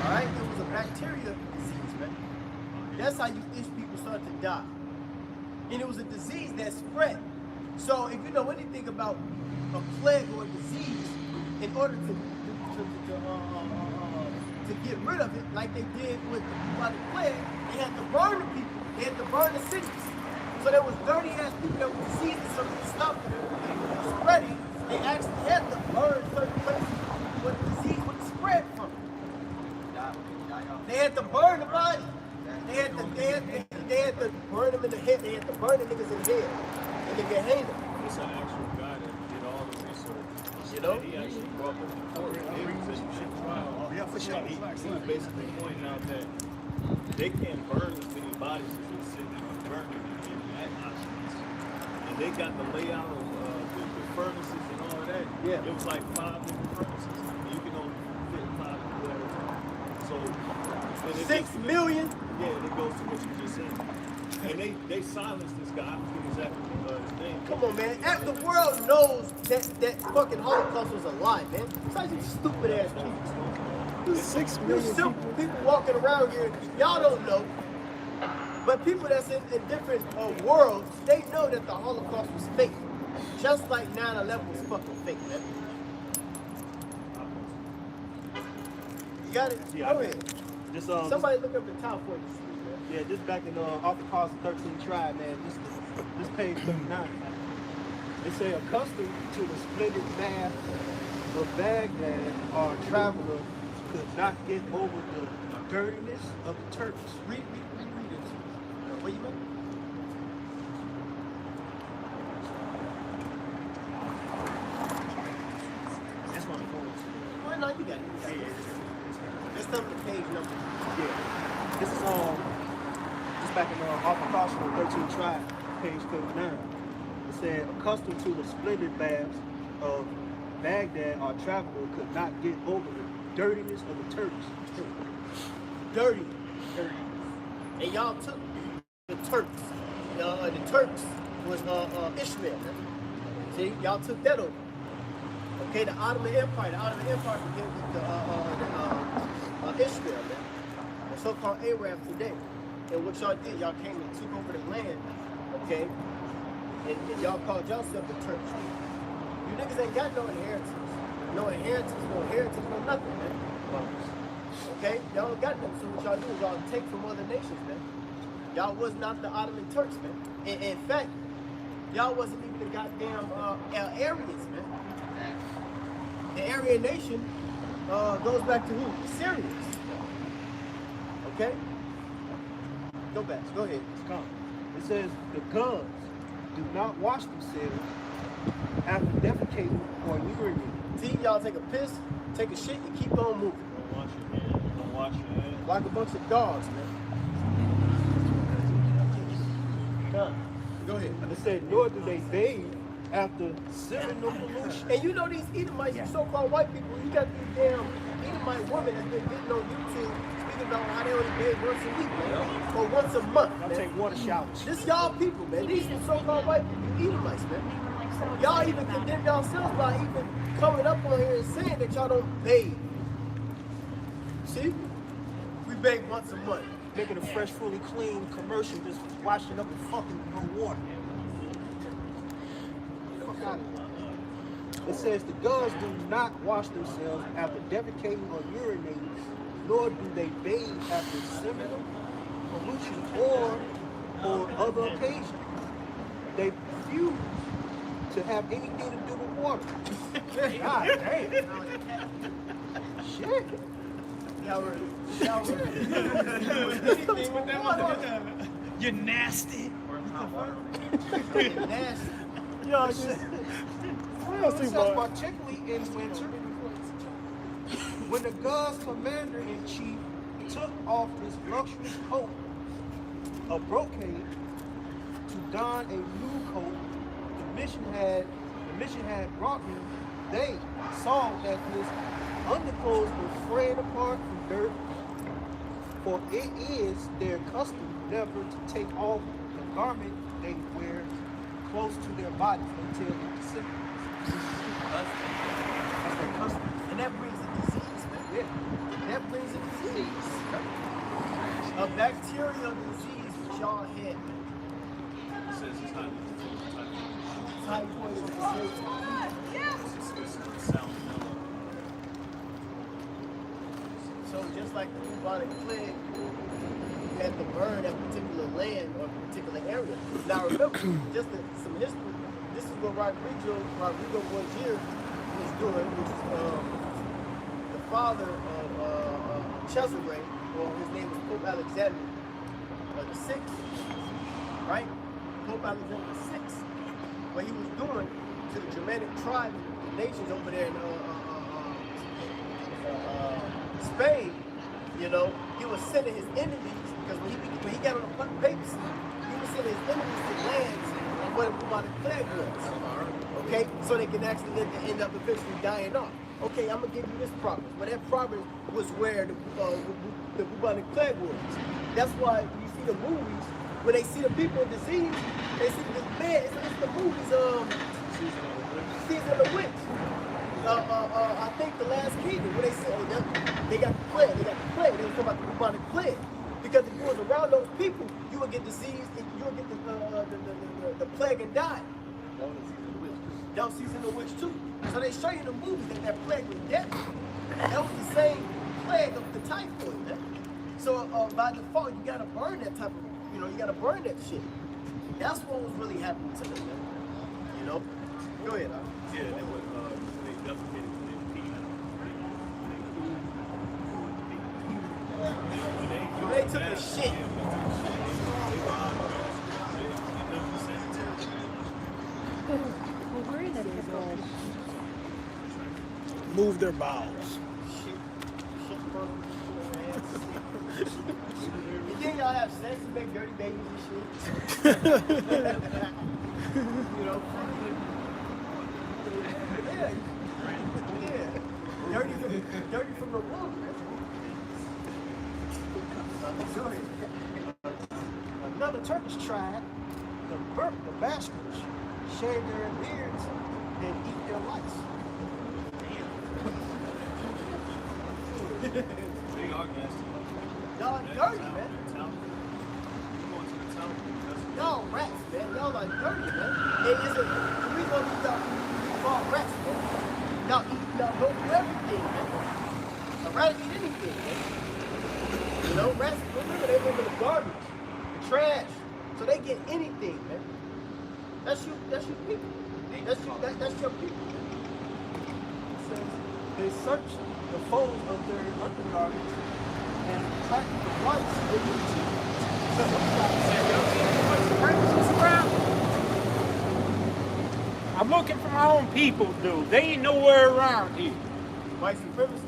Speaker 4: Alright? It was a bacteria disease, man. That's how you itch people start to die. And it was a disease that spread. So if you know anything about a plague or a disease, in order to get rid of it, like they did with the bubonic plague, they had to burn the people. They had to burn the cities. So there was dirty ass people that were diseases, so to stop spreading, they actually had to burn certain places where the disease would spread from. They had to burn the body. They had to burn them in the head. They had to burn the niggas in the head. And they could hang them.
Speaker 6: It's an actual guy that did all the research.
Speaker 4: You know?
Speaker 6: He actually brought them to court. He was in trial.
Speaker 5: Yeah, for sure.
Speaker 6: He was basically pointing out that they can't burn as many bodies as they said they were burning at Auschwitz. And they got the layout of the furnaces and all of that.
Speaker 4: Yeah.
Speaker 6: It was like 5 different furnaces. And you can only fit 5 people at a time. So
Speaker 4: 6 million?
Speaker 6: Yeah, it goes to what you just said. And they silenced this guy. I forget exactly his name.
Speaker 4: Come on, man. The world knows that fucking Holocaust was a lie, man. Besides you stupid ass people.
Speaker 5: 6
Speaker 4: You
Speaker 5: million
Speaker 4: simple people walking around here, y'all don't know. But people that's in different worlds, they know that the Holocaust was fake. Just like 9/11 was fucking fake, man. You got it?
Speaker 5: Yeah,
Speaker 4: Go ahead.
Speaker 5: This,
Speaker 4: Somebody look up the typhoid disease, man.
Speaker 5: Yeah, this back in off the cause of 13 tribe, man. This page 39. They say accustomed to the splendid bath of Baghdad, our traveler could not get over the dirtiness of the Turks.
Speaker 4: Read it. What you mean?
Speaker 5: That's what I'm going to.
Speaker 4: Well, no, you got it. tell me the page number.
Speaker 5: Yeah. This is just back in Alpha Caution, 13 Tribe, page 39. It said, accustomed to the splendid baths of Baghdad, our traveler could not get over the dirtiness of the Turks.
Speaker 4: Dirty. And y'all took the Turks. The Turks was Ishmael. See, y'all took that over. Okay, the Ottoman Empire began with the Ishmael, man. The so-called Arabs today. And what y'all did, y'all came and took over the land, okay? And y'all called yourself the Turks. You niggas ain't got no inheritance. No inheritance, no nothing, man. Okay? Y'all don't got nothing. So what y'all do is y'all take from other nations, man. Y'all was not the Ottoman Turks, man. In fact, y'all wasn't even the goddamn Aryans, man. The Aryan nation goes back to who? The Syrians. Okay? Go back. Go ahead.
Speaker 5: It says, the gods do not wash themselves after defecating or urinating.
Speaker 4: See, y'all take a piss, take a shit, you keep on moving.
Speaker 6: Don't wash your hands. Don't wash your hands.
Speaker 4: Like a bunch of dogs, man. Go ahead.
Speaker 5: It said, nor do they bathe after seminal pollution.
Speaker 4: And you know these Edomites, these so-called white people, you got these damn Edomite women that's been getting on YouTube speaking about how they only bathe once a week, man. Or once a month,
Speaker 5: Y'all
Speaker 4: man.
Speaker 5: take water showers.
Speaker 4: This y'all people, man. These are so-called white people, Edomites, man. Y'all even condemn yourselves by even coming up on here and saying that y'all don't bathe. See? We bathe once a month.
Speaker 5: Making a fresh, fully clean commercial, just washing up and fucking no water. Fuck out of here. It says the gods do not wash themselves after defecating or urinating, nor do they bathe after seminal pollution or other occasion. They refuse to have anything to do with water. God damn. Shit.
Speaker 2: You're nasty.
Speaker 4: Nasty.
Speaker 1: Yeah,
Speaker 5: It says particularly in winter, when the God's commander-in-chief took off his luxurious coat of brocade to don a new coat the mission had brought him, they saw that his underclothes were frayed apart from dirt, for it is their custom never to take off the garment they wear close to their bodies until it disintegrates. That's their custom.
Speaker 4: And that brings a disease, man.
Speaker 5: Yeah.
Speaker 4: That brings a disease. A bacterial disease which y'all had.
Speaker 6: It says it's not
Speaker 4: Typhoid disease.
Speaker 6: it's salmonella.
Speaker 4: So just like the bubonic plague, you had to burn that particular land or particular area. Now remember, just some history, this is what Rodrigo Borgia was doing, which is the father of Cesare, or his name was Pope Alexander the Sixth, right? Pope Alexander the Sixth. What he was doing to the Germanic tribes, the nations over there in Spain, you know, he was sending his enemies, because when he got on the papacy, he was sending his enemies to lands of where the bubonic plague was. Okay, so they can actually end up eventually dying off. Okay, I'm gonna give you this province. Well, that province was where the bubonic plague was. That's why you see the movies, when they see the people in disease, they see this bed. It's the movies, Season of the Witch. I think The Last Kingdom, when they said, oh, they got the plague, they were talking about the bubonic plague. Because if you was around those people, you would get disease, you would get the plague and die. That was Season of the Witch too. So they show you in the movies that plague was deadly. That was the same plague of the typhoid, man. So by default, you gotta burn that type of, you gotta burn that shit. That's what was really happening to them, man. You know? Go ahead,
Speaker 6: Yeah, they would they defecated when they peed.
Speaker 4: They took a shit.
Speaker 8: Well, we're in a pickle.
Speaker 5: Move their bowels.
Speaker 4: Shit burning. y'all have sex and make dirty babies and shit. You know? Yeah. Yeah. Dirty from the womb. Go ahead.
Speaker 9: Another Turkish tribe, the Bashkirs, shave their beards and eat their lice.
Speaker 6: They are nasty.
Speaker 4: Y'all are dirty, man.
Speaker 6: Going to the town.
Speaker 4: Y'all rats, man. Y'all are dirty, man. And it's the reason why y'all call rats, man. Y'all go do everything, man. A rat eat anything, man. You know, rats, remember, they live in the garbage, the trash. So they get anything, man. That's you people. That's your people.
Speaker 9: It says they search the folds of their undergarments and track the lights in their teeth.
Speaker 10: I'm looking for my own people, dude. They ain't nowhere around here.
Speaker 4: White supremacists.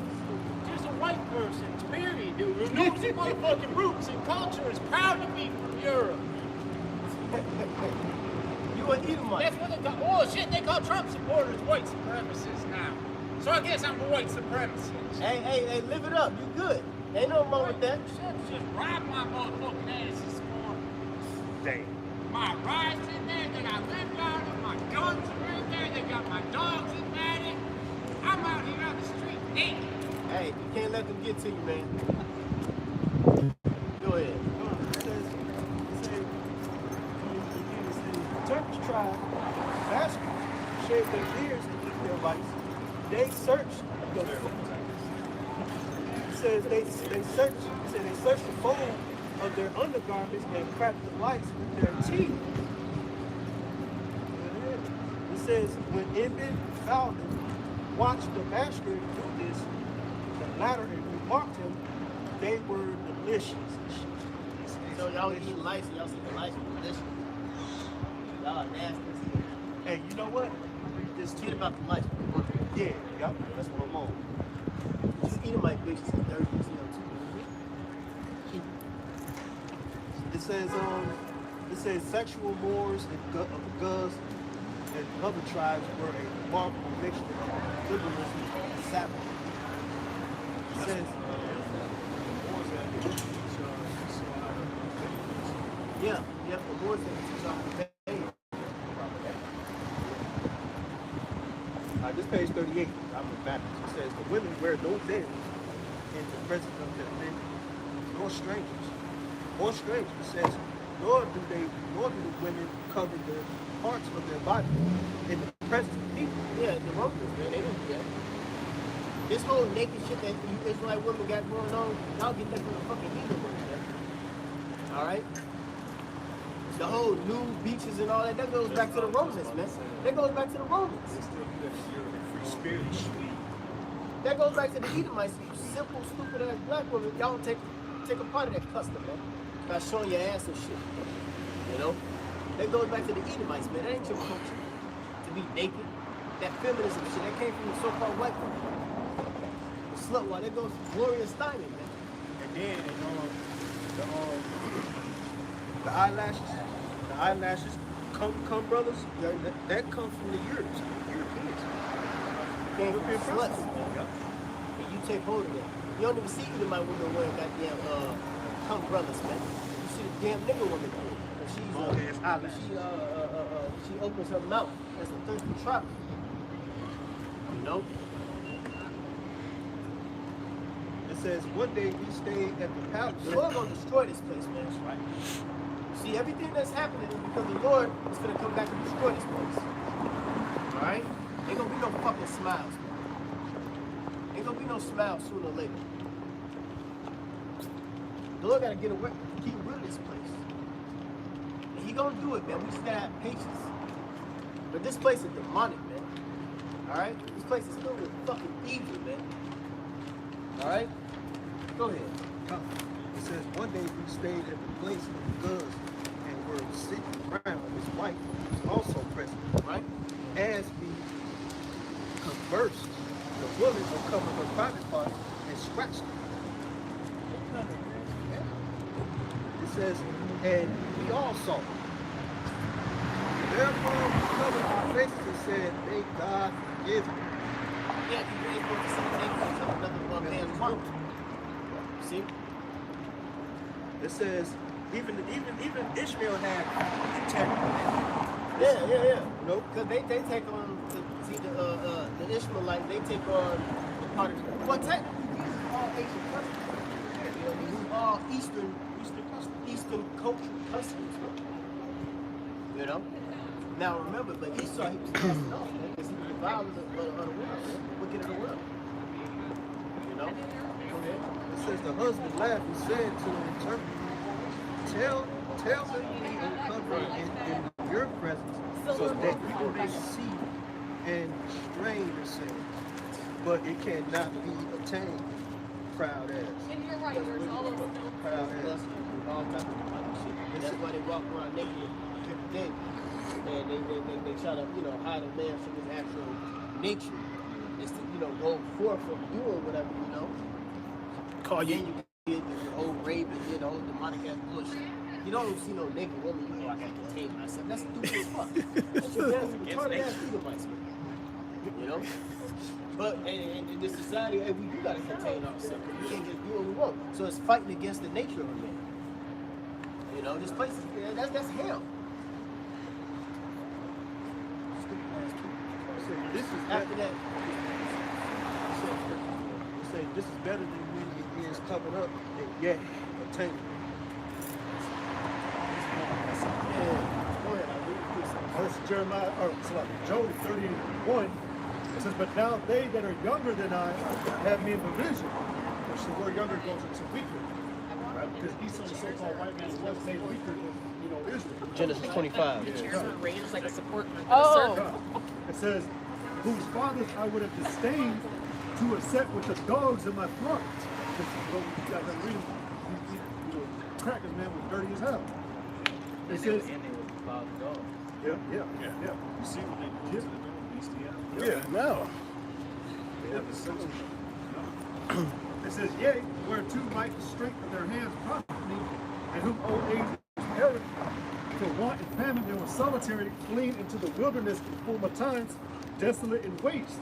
Speaker 10: Just a white person, period, dude. Who knows their motherfucking roots and culture is proud to be from Europe.
Speaker 4: You an Edomite.
Speaker 10: That's what they call. Oh shit, they call Trump supporters white supremacists now. So I guess I'm a white supremacist.
Speaker 4: Hey, live it up. You good. Ain't no wrong with that.
Speaker 10: Just ride my motherfucking asses for
Speaker 5: Damn.
Speaker 10: my rides in there that I live out in, my guns are in there, they got my dogs in there. I'm out here on the street naked.
Speaker 4: Hey, you can't let them get to you, man. Go ahead.
Speaker 9: Turkish tribe, Bashkirs, shave their beards and eat their lice. They search the they search the fold of their undergarments and crack the lice with their teeth. It says when Ibn Khaldun watched the Bashkir do this, the latter remarked him, they were delicious.
Speaker 4: So y'all eating lice and y'all see the lice with delicious. Y'all are nasty.
Speaker 9: Hey, you know what?
Speaker 4: Just tweet about the lice.
Speaker 9: Yeah, yep, that's what I'm on.
Speaker 4: Just eating my bitches and dirty, too.
Speaker 9: It says sexual Moors and Guz and other tribes were a remarkable mixture of liberalism and savagery. It says,
Speaker 4: Yeah, the Moors that teach y'all to bathe.
Speaker 9: this page 38, I'm in Baptist. It says the women wear no veil in the presence of their men, nor strangers. Or strangers. It says, nor do the women cover the parts of their body in the presence of people.
Speaker 4: Yeah, the Romans, man, they don't do that. This whole naked shit that you Israelite women got going on, y'all get that from the fucking heathen women, man. Alright? The whole nude beaches and all that, that goes back to the Romans, man. That goes back to the Romans. That goes back to the Edomites, you simple, stupid ass black women. Y'all don't take a part of that custom, man. By showing your ass and shit. You know? That goes back to the Edomites, man. That ain't your culture. To be naked. That feminism shit, that came from the so-called white women. The slut war, that goes to Gloria Steinem, man.
Speaker 5: And then
Speaker 9: The eyelashes, come brothers, that come from the Europeans.
Speaker 4: Came from sluts, man. And you take hold of that. You don't even see Edomite women wearing goddamn come brothers, man. You see the damn nigga woman do it. And she opens her mouth as a thirsty trout. You know?
Speaker 9: It says one day we stayed at the palace.
Speaker 4: The Lord gonna destroy this place, man. That's right. See, everything that's happening is because the Lord is gonna come back and destroy this place. Alright? Ain't gonna be no fucking smiles, man. Ain't gonna be no smiles sooner or later. The Lord gotta get away, keep rid of this place. And He gonna do it, man. We just gotta have patience. But this place is demonic, man. Alright? This place is filled with fucking evil, man. Alright? Go ahead.
Speaker 9: It says one day we stayed at the place of the goods and were sitting around. His wife was also present,
Speaker 4: Right?
Speaker 9: As we conversed, the woman uncovered her private parts and scratched them. It It says, and we all saw. Therefore, we covered our faces and said, may God forgive you.
Speaker 4: Yeah, you ain't supposed to see things of another one man's heart. See?
Speaker 9: It says, even Ishmael had integrity.
Speaker 4: Yeah.
Speaker 9: Nope.
Speaker 4: Because they take on, the Ishmaelites, they take on the part of the, well, technically, these are all Asian customs. You know, these are all Eastern cultural customs. You know? Now remember, but Esau, he was casting off, man, because he was the violence of the world, man, the wicked of the world. You know? Go ahead.
Speaker 9: It says the husband laughed and said to the interpreter, tell them we uncover in your presence, so that you may see and strain yourself, but it cannot be attained. Proud ass.
Speaker 8: And you're right, there's all of them.
Speaker 9: Proud ass.
Speaker 4: All types of shit. That's why they walk around naked every day. And they try to, hide a man from his actual nature. It's to, go forth from you or whatever,
Speaker 1: Call you.
Speaker 4: Then you get the old rape and the old demonic ass bullshit. You don't see no naked woman, you know I gotta contain myself. That's stupid as fuck. That's your damn retarded ass Edomites, man. You know? But in this society, hey, we do gotta contain ourselves. We can't just do what we want. So it's fighting against the nature of a man. You know, this place is that's hell. Stupid ass people.
Speaker 9: So this is
Speaker 4: After that,
Speaker 9: say this is better than when it is covered up and yet attained.
Speaker 4: go ahead. I'll read it.
Speaker 1: That's Jeremiah, or sorry, Job 31. It says, but now they that are younger than I have me in the vision. Which the word younger goes into weaker. Right? Because Esau, the so-called white man, was made weaker than, Israel.
Speaker 4: Genesis 25.
Speaker 8: Like a support group.
Speaker 1: It says, whose fathers I would have disdained to have set with the dogs in my front. Because you guys are reading, crackers, man, was dirty as hell. It says, yeah.
Speaker 6: You see what they do to the
Speaker 1: Yeah, now. It says, yea, whereto might the strength of their hands profit me, and whom old age inherit. For want and famine they were solitary, fleeing into the wilderness in former times, desolate and waste,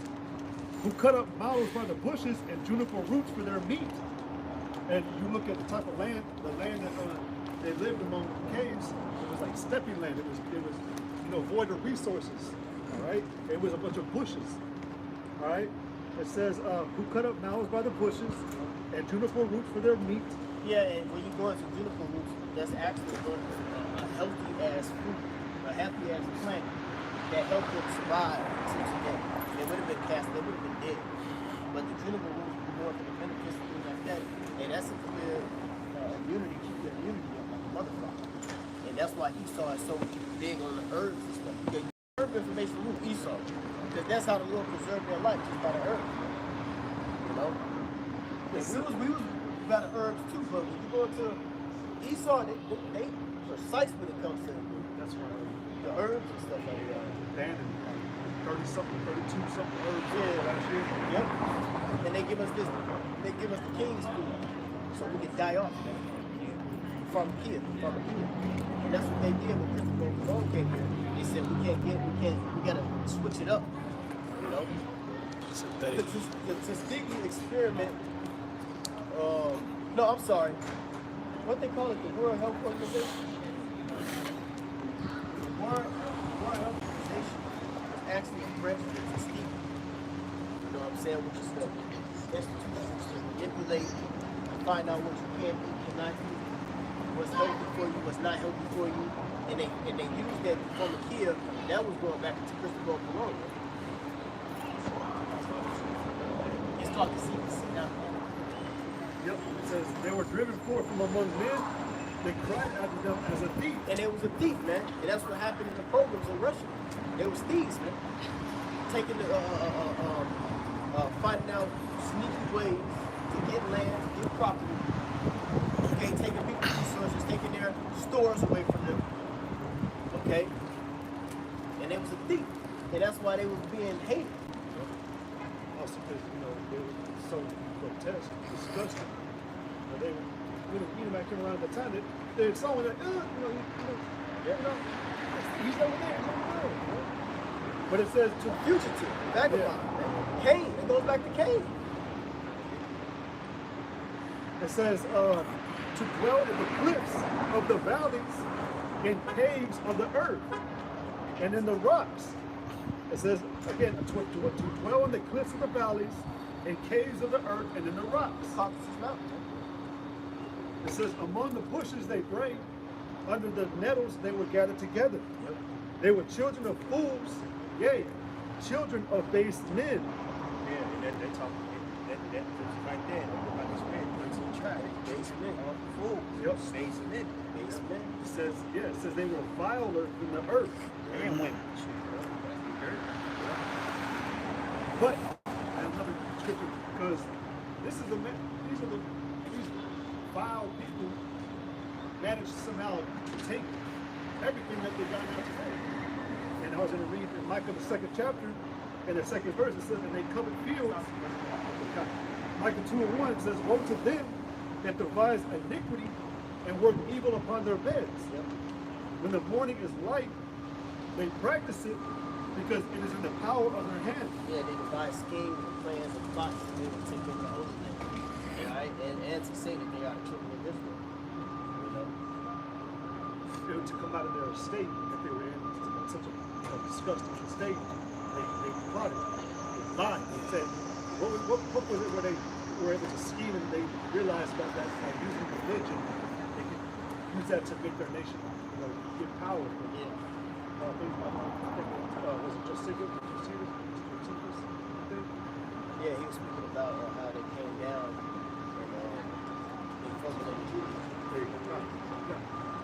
Speaker 1: who cut up mallows by the bushes and juniper roots for their meat. And you look at the type of land, the land that they lived among caves, it was like stepping land. It was void of resources. All right, it was a bunch of bushes. All right, it says who cut up mallows by the bushes and juniper roots for their meat.
Speaker 4: Yeah, and when you go into juniper roots, that's actually a healthy ass fruit, a healthy ass plant that helped them survive until today. They would have been cast, they would have been dead. But the juniper roots were going for the benefits and things like that. And that's a clear immunity, keep your immunity up like a motherfucker. And that's why Esau is so big on the herbs and stuff. Because herb information from Esau. Because that's how the Lord preserved their life, just by the herbs. You know? And we was about the herbs too, but when you go to Esau, they precise when it comes to
Speaker 1: That's right.
Speaker 4: the herbs and stuff like that.
Speaker 1: Abandoned 30-something, 32-something herbs.
Speaker 4: Yeah.
Speaker 1: Last year.
Speaker 4: Yep. And they give us the king's food, so we can die off, man. From here. And that's what they did when Christopher Columbus came here. They said we gotta switch it up. You know? The Tuskegee experiment, no, I'm sorry. What they call it, the World Health Organization? The World Health Organization was actually embraced the Tuskegee. You know what I'm saying? Which is the institutions to manipulate, find out what you can do, cannot do, what's healthy for you, what's not healthy for you. And they used that from here. That was going back to Christopher Columbus. It's called the CDC now.
Speaker 1: Yep. It says they were driven forth from among men. They cried after them as a thief.
Speaker 4: And it was a thief, man. And that's what happened in the pogroms in Russia. There was thieves, man. Taking the finding out sneaky ways to get land, get property. Okay, taking people's resources, taking their stores away from them. Okay? And it was a thief. And that's why they were being hated.
Speaker 1: Also because, they were so grotesque, disgusting. But they were when the Edomite came around at the time, they saw him like, he's over there, he's over there. You know? But it says to
Speaker 4: Fugitive, vagabond. Cain, it goes back to Cain.
Speaker 1: it says to dwell in the cliffs of the valleys, in caves of the earth, and in the rocks. It says again to dwell in the cliffs of the valleys, in caves of the earth, and in the rocks.
Speaker 4: Caucasus Mountain.
Speaker 1: It says among the bushes they brayed, under the nettles they were gathered together.
Speaker 4: Yep.
Speaker 1: They were children of fools, yea, children of base men.
Speaker 9: Yeah, and they talk that right there. About this man, it's a track. Base men, all fools.
Speaker 1: Yep.
Speaker 9: Base men.
Speaker 4: Base men.
Speaker 1: It says, yeah, it says they were viler than the earth.
Speaker 9: And women.
Speaker 1: But I have another scripture because these vile people managed to somehow take everything that they got out today. And I was going to read in Micah the 2nd chapter, in the 2nd verse, it says, and they covered fields. Micah 2:1 says, woe to them that devise iniquity and work evil upon their beds.
Speaker 4: Yep.
Speaker 1: When the morning is light, they practice it because it is in the power of their hand.
Speaker 4: Yeah, they devise schemes and plans and plots to be able to take over the Holy Land. Right? And to say that they are the children of Israel. You know?
Speaker 1: To come out of their state that they were in such a disgusting state, they plotted, they lied, they said, what was it where they were able to scheme and they realized that using religion, they could use that to make their nation, get power.
Speaker 4: Yeah.
Speaker 1: I think was it Josephus?
Speaker 4: Yeah, he was speaking about how they came down and they formulated Judaism.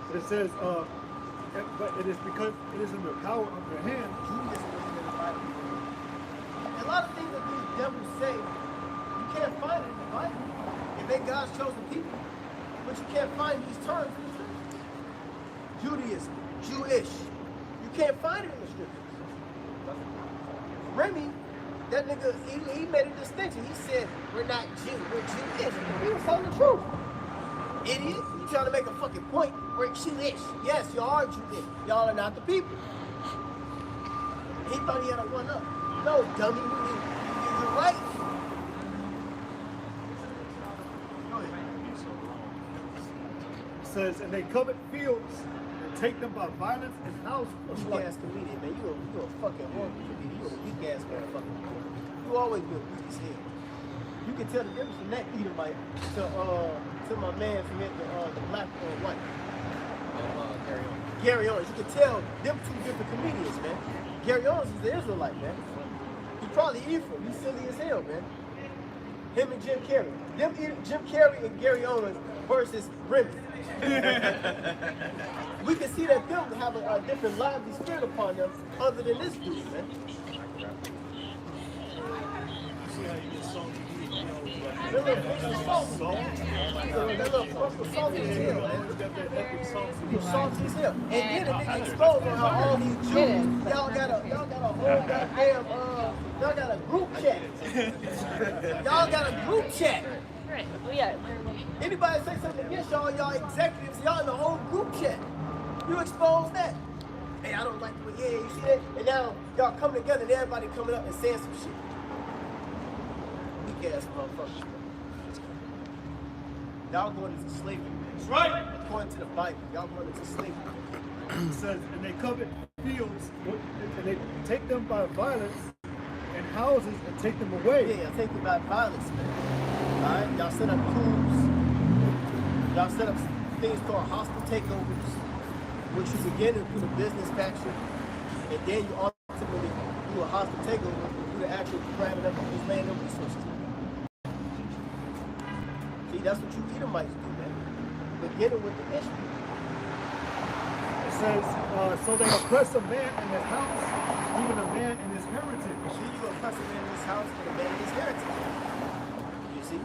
Speaker 1: But it says, but it is because it is in the power of their hand.
Speaker 4: Judaism wasn't in the Bible. A lot of things that these devils say, you can't find it in the Bible. If they God's chosen people, but you can't find these terms in the scriptures. Judaism, Jewish. You can't find it in the scriptures. Remy, that nigga, he made a distinction. He said, we're not Jew, we're Jewish. He was telling the truth. Idiot, you trying to make a fucking point. We're Jewish. Yes, y'all are Jewish. Y'all are not the people. He thought he had a one-up. No, dummy, you're right.
Speaker 1: It says, and they covet fields and take them by violence and houses.
Speaker 4: You ass comedian, man. You a fucking horrible comedian. You a weak ass motherfucker. You always been weak as hell. You can tell the difference from that Edomite to my man from the black or white. Gary Owens. You can tell them two different comedians, man. Gary Owens is the Israelite, man. He's probably Ephraim. He's silly as hell, man. Him and Jim Carrey. Jim Carrey and Gary Owens versus Remy. We can see that them have a different lively spirit upon them other than this dude, man.
Speaker 6: See how you get salty?
Speaker 4: That little fucking salty as hell, man. You salty as hell. And then the nigga exposed on how all these Jews, y'all got a whole goddamn, y'all got a group chat. Y'all got a group chat.
Speaker 8: Right. Well, yeah.
Speaker 4: Anybody say something against y'all executives, y'all in the whole group chat. You expose that. Hey, I don't like the way, yeah, you see that? And now y'all coming together and everybody coming up and saying some shit. Weak ass motherfuckers. Y'all going into slavery. That's right. According to the Bible, y'all going into slavery.
Speaker 1: It says, and they covet fields and they take them by violence and houses and take them away.
Speaker 4: Yeah, take them by violence, man. Alright? Y'all set up coups. Y'all set up things called hostile takeovers, which you begin to do the business faction, and then you ultimately do a hostile takeover and do the actual grabbing up of this land and resources. See, that's what you Edomites do, man. Beginning with the issue.
Speaker 1: It says, so they oppress a man in his house, even a man in his heritage.
Speaker 4: See, you oppress a man in his house and a man in his heritage. You see?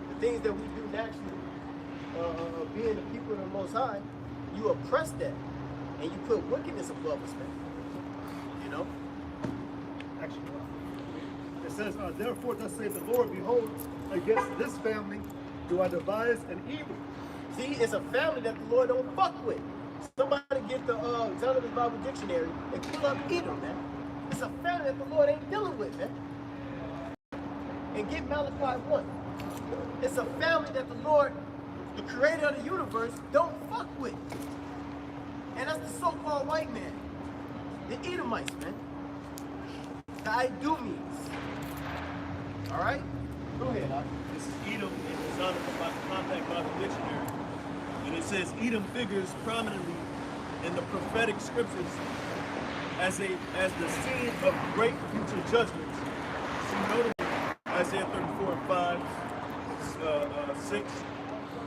Speaker 4: The things that we do naturally, being the people of the Most High, you oppress that. And you put wickedness above us, man. You know?
Speaker 1: Actually, it says, therefore thus saith the Lord, behold, against this family do I devise an evil.
Speaker 4: See, it's a family that the Lord don't fuck with. Somebody get the Jonathan's Bible Dictionary and pull up Edom, man. It's a family that the Lord ain't dealing with, man. And get Malachi 1. It's a family that the Lord, the creator of the universe, don't fuck with. And that's the so-called white man. The Edomites, man. The Idumeans. Alright? Go ahead, Doc.
Speaker 6: This is Edom in the Zondervan Compact Bible Dictionary. And it says Edom figures prominently in the prophetic scriptures as the scene of great future judgments. See notably Isaiah 34 and 5, 6,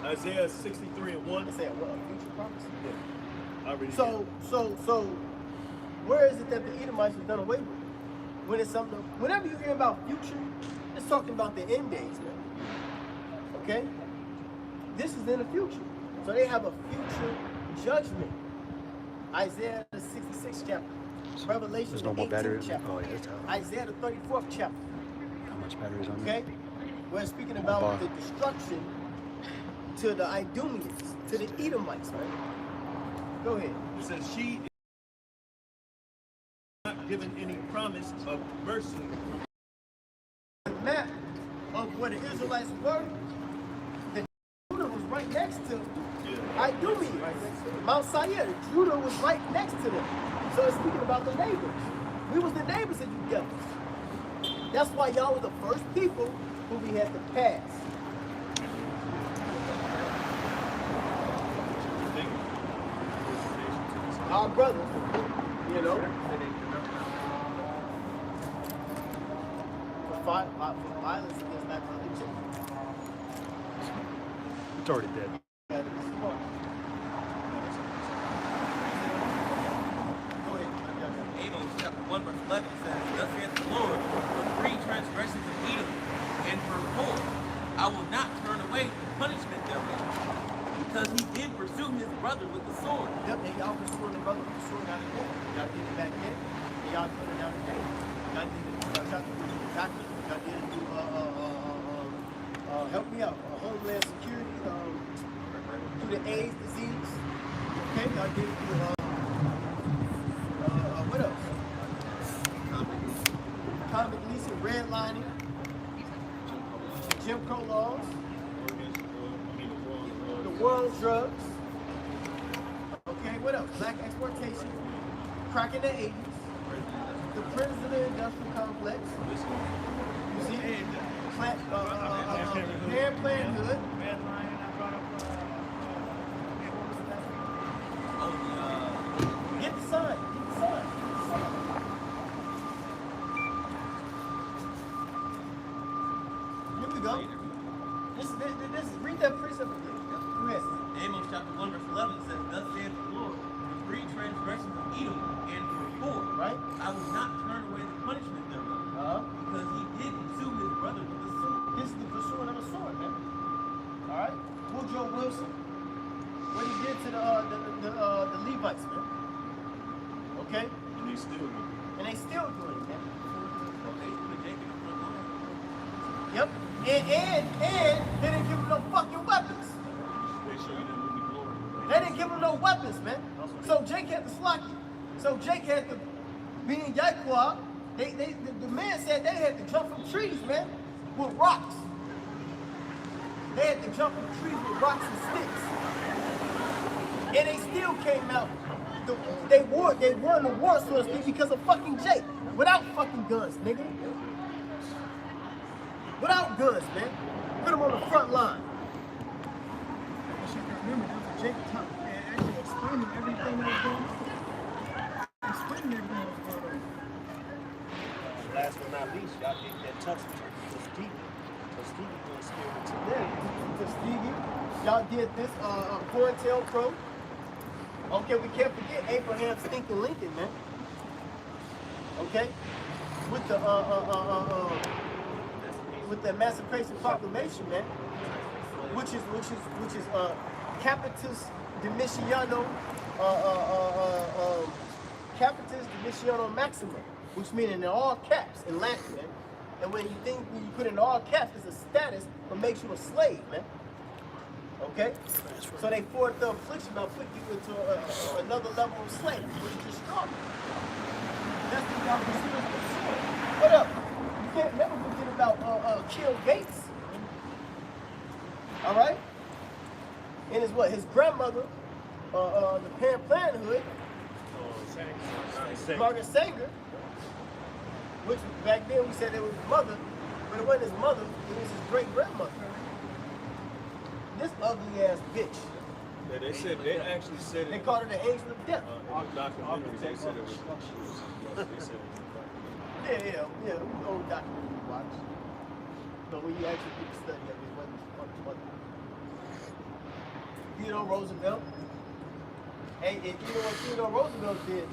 Speaker 6: Isaiah 63 and 1.
Speaker 4: Isaiah what? Future prophecy?
Speaker 6: Yeah. I already did.
Speaker 4: So, where is it that the Edomites was done away with? When it's something, whenever you hear about future, it's talking about the end days, man. Okay? This is in the future. So they have a future judgment. Isaiah the 66th chapter. Revelation the 18th chapter.
Speaker 11: Oh, yeah,
Speaker 4: Isaiah the 34th chapter.
Speaker 11: how much battery is on
Speaker 4: Okay? We're speaking about the destruction to the Idumeans, to the Edomites, man. Go ahead.
Speaker 6: It says she is not given any promise of mercy.
Speaker 4: The map of where the Israelites were, the Judah was right next to Idumea. Mount Seir, Judah was right next to them. So it's speaking about the neighbors. We was the neighbors of you devils. That's why y'all were the first people who we had to pass. Our brothers, you know. For violence against that religion.
Speaker 11: It's already dead.
Speaker 12: Amos chapter 1 verse 11 says, Thus saith the Lord, for 3 transgressions of Edom, and for 4, I will not turn away the punishment thereof, because he did pursue his brother with the sword.
Speaker 4: Yep, and y'all pursuing the brother with the sword out of there. Y'all did it back then, and y'all doing it now today. Y'all did it, y'all tried to do it exactly. Y'all did it through, help me out, Homeland Security, through the AIDS disease. Okay, y'all did it through, what else? Convict leasing, redlining, Jim Crow laws, the war on drugs. Okay, what else? Black exploitation, crack in the 80s, the prisons of the industrial complex. You see, Planned Parenthood. Get the sign. Here we go. This read that precept again. Who has it?
Speaker 12: Amos chapter 1 verse 11 says, Thus saith the Lord, for 3 transgressions of Edom, and for 4,
Speaker 4: Right?
Speaker 12: I will not turn away the punishment thereof, because he did pursue his brother with the sword.
Speaker 4: This is the pursuing of a sword, man. All right. Woodrow Wilson, what he did to the Levites, man. Okay.
Speaker 6: And they still do.
Speaker 4: And they still doing it, man.
Speaker 12: They put Jacob in the front line.
Speaker 4: Yep. And they didn't give him no fucking weapons.
Speaker 6: They show you that movie Glory.
Speaker 4: They didn't give him no weapons, man. So Jake had to slack you. So Jake had to be in Yaquab. The man said they had to jump from trees, man, with rocks. They had to jump from trees with rocks and sticks. And they still came out. They won the war, so to speak, because of fucking Jake. Without fucking guns, nigga. Without guns, man. Put them on the front line.
Speaker 2: Remember, that was Jake actually explaining everything that was going on. Explaining everything that was going on.
Speaker 5: Last but not least, y'all get that Tuskegee. Tuskegee going to scare me too.
Speaker 4: Yeah, Tuskegee. Y'all did this COINTELPRO. Okay, we can't forget Abraham Stinking Lincoln, man. Okay, with the Emancipation Proclamation, man, which is Capitis Domitiano, Capitis Domitiano Maxima, which means in all caps in Latin, man. And when you put in all caps, it's a status that makes you a slave, man. Okay? So they forward the affliction by putting you into another level of slavery, which is just stronger. That's what y'all consider as the sword. What up? You can't never forget about Kill Gates. All right? And his what? His grandmother, the Planned Parenthood, Margaret Sanger, which back then we said it was his mother, but it wasn't his mother, it was his great-grandmother. This ugly ass bitch.
Speaker 6: Yeah, they actually said it.
Speaker 4: They called her the angel of death.
Speaker 6: In the documentary, they said it was. They said it was.
Speaker 4: Yeah, old documentary you watch. But when you actually do the study of it, it wasn't his mother. Theodore Roosevelt. And you know what Theodore Roosevelt did?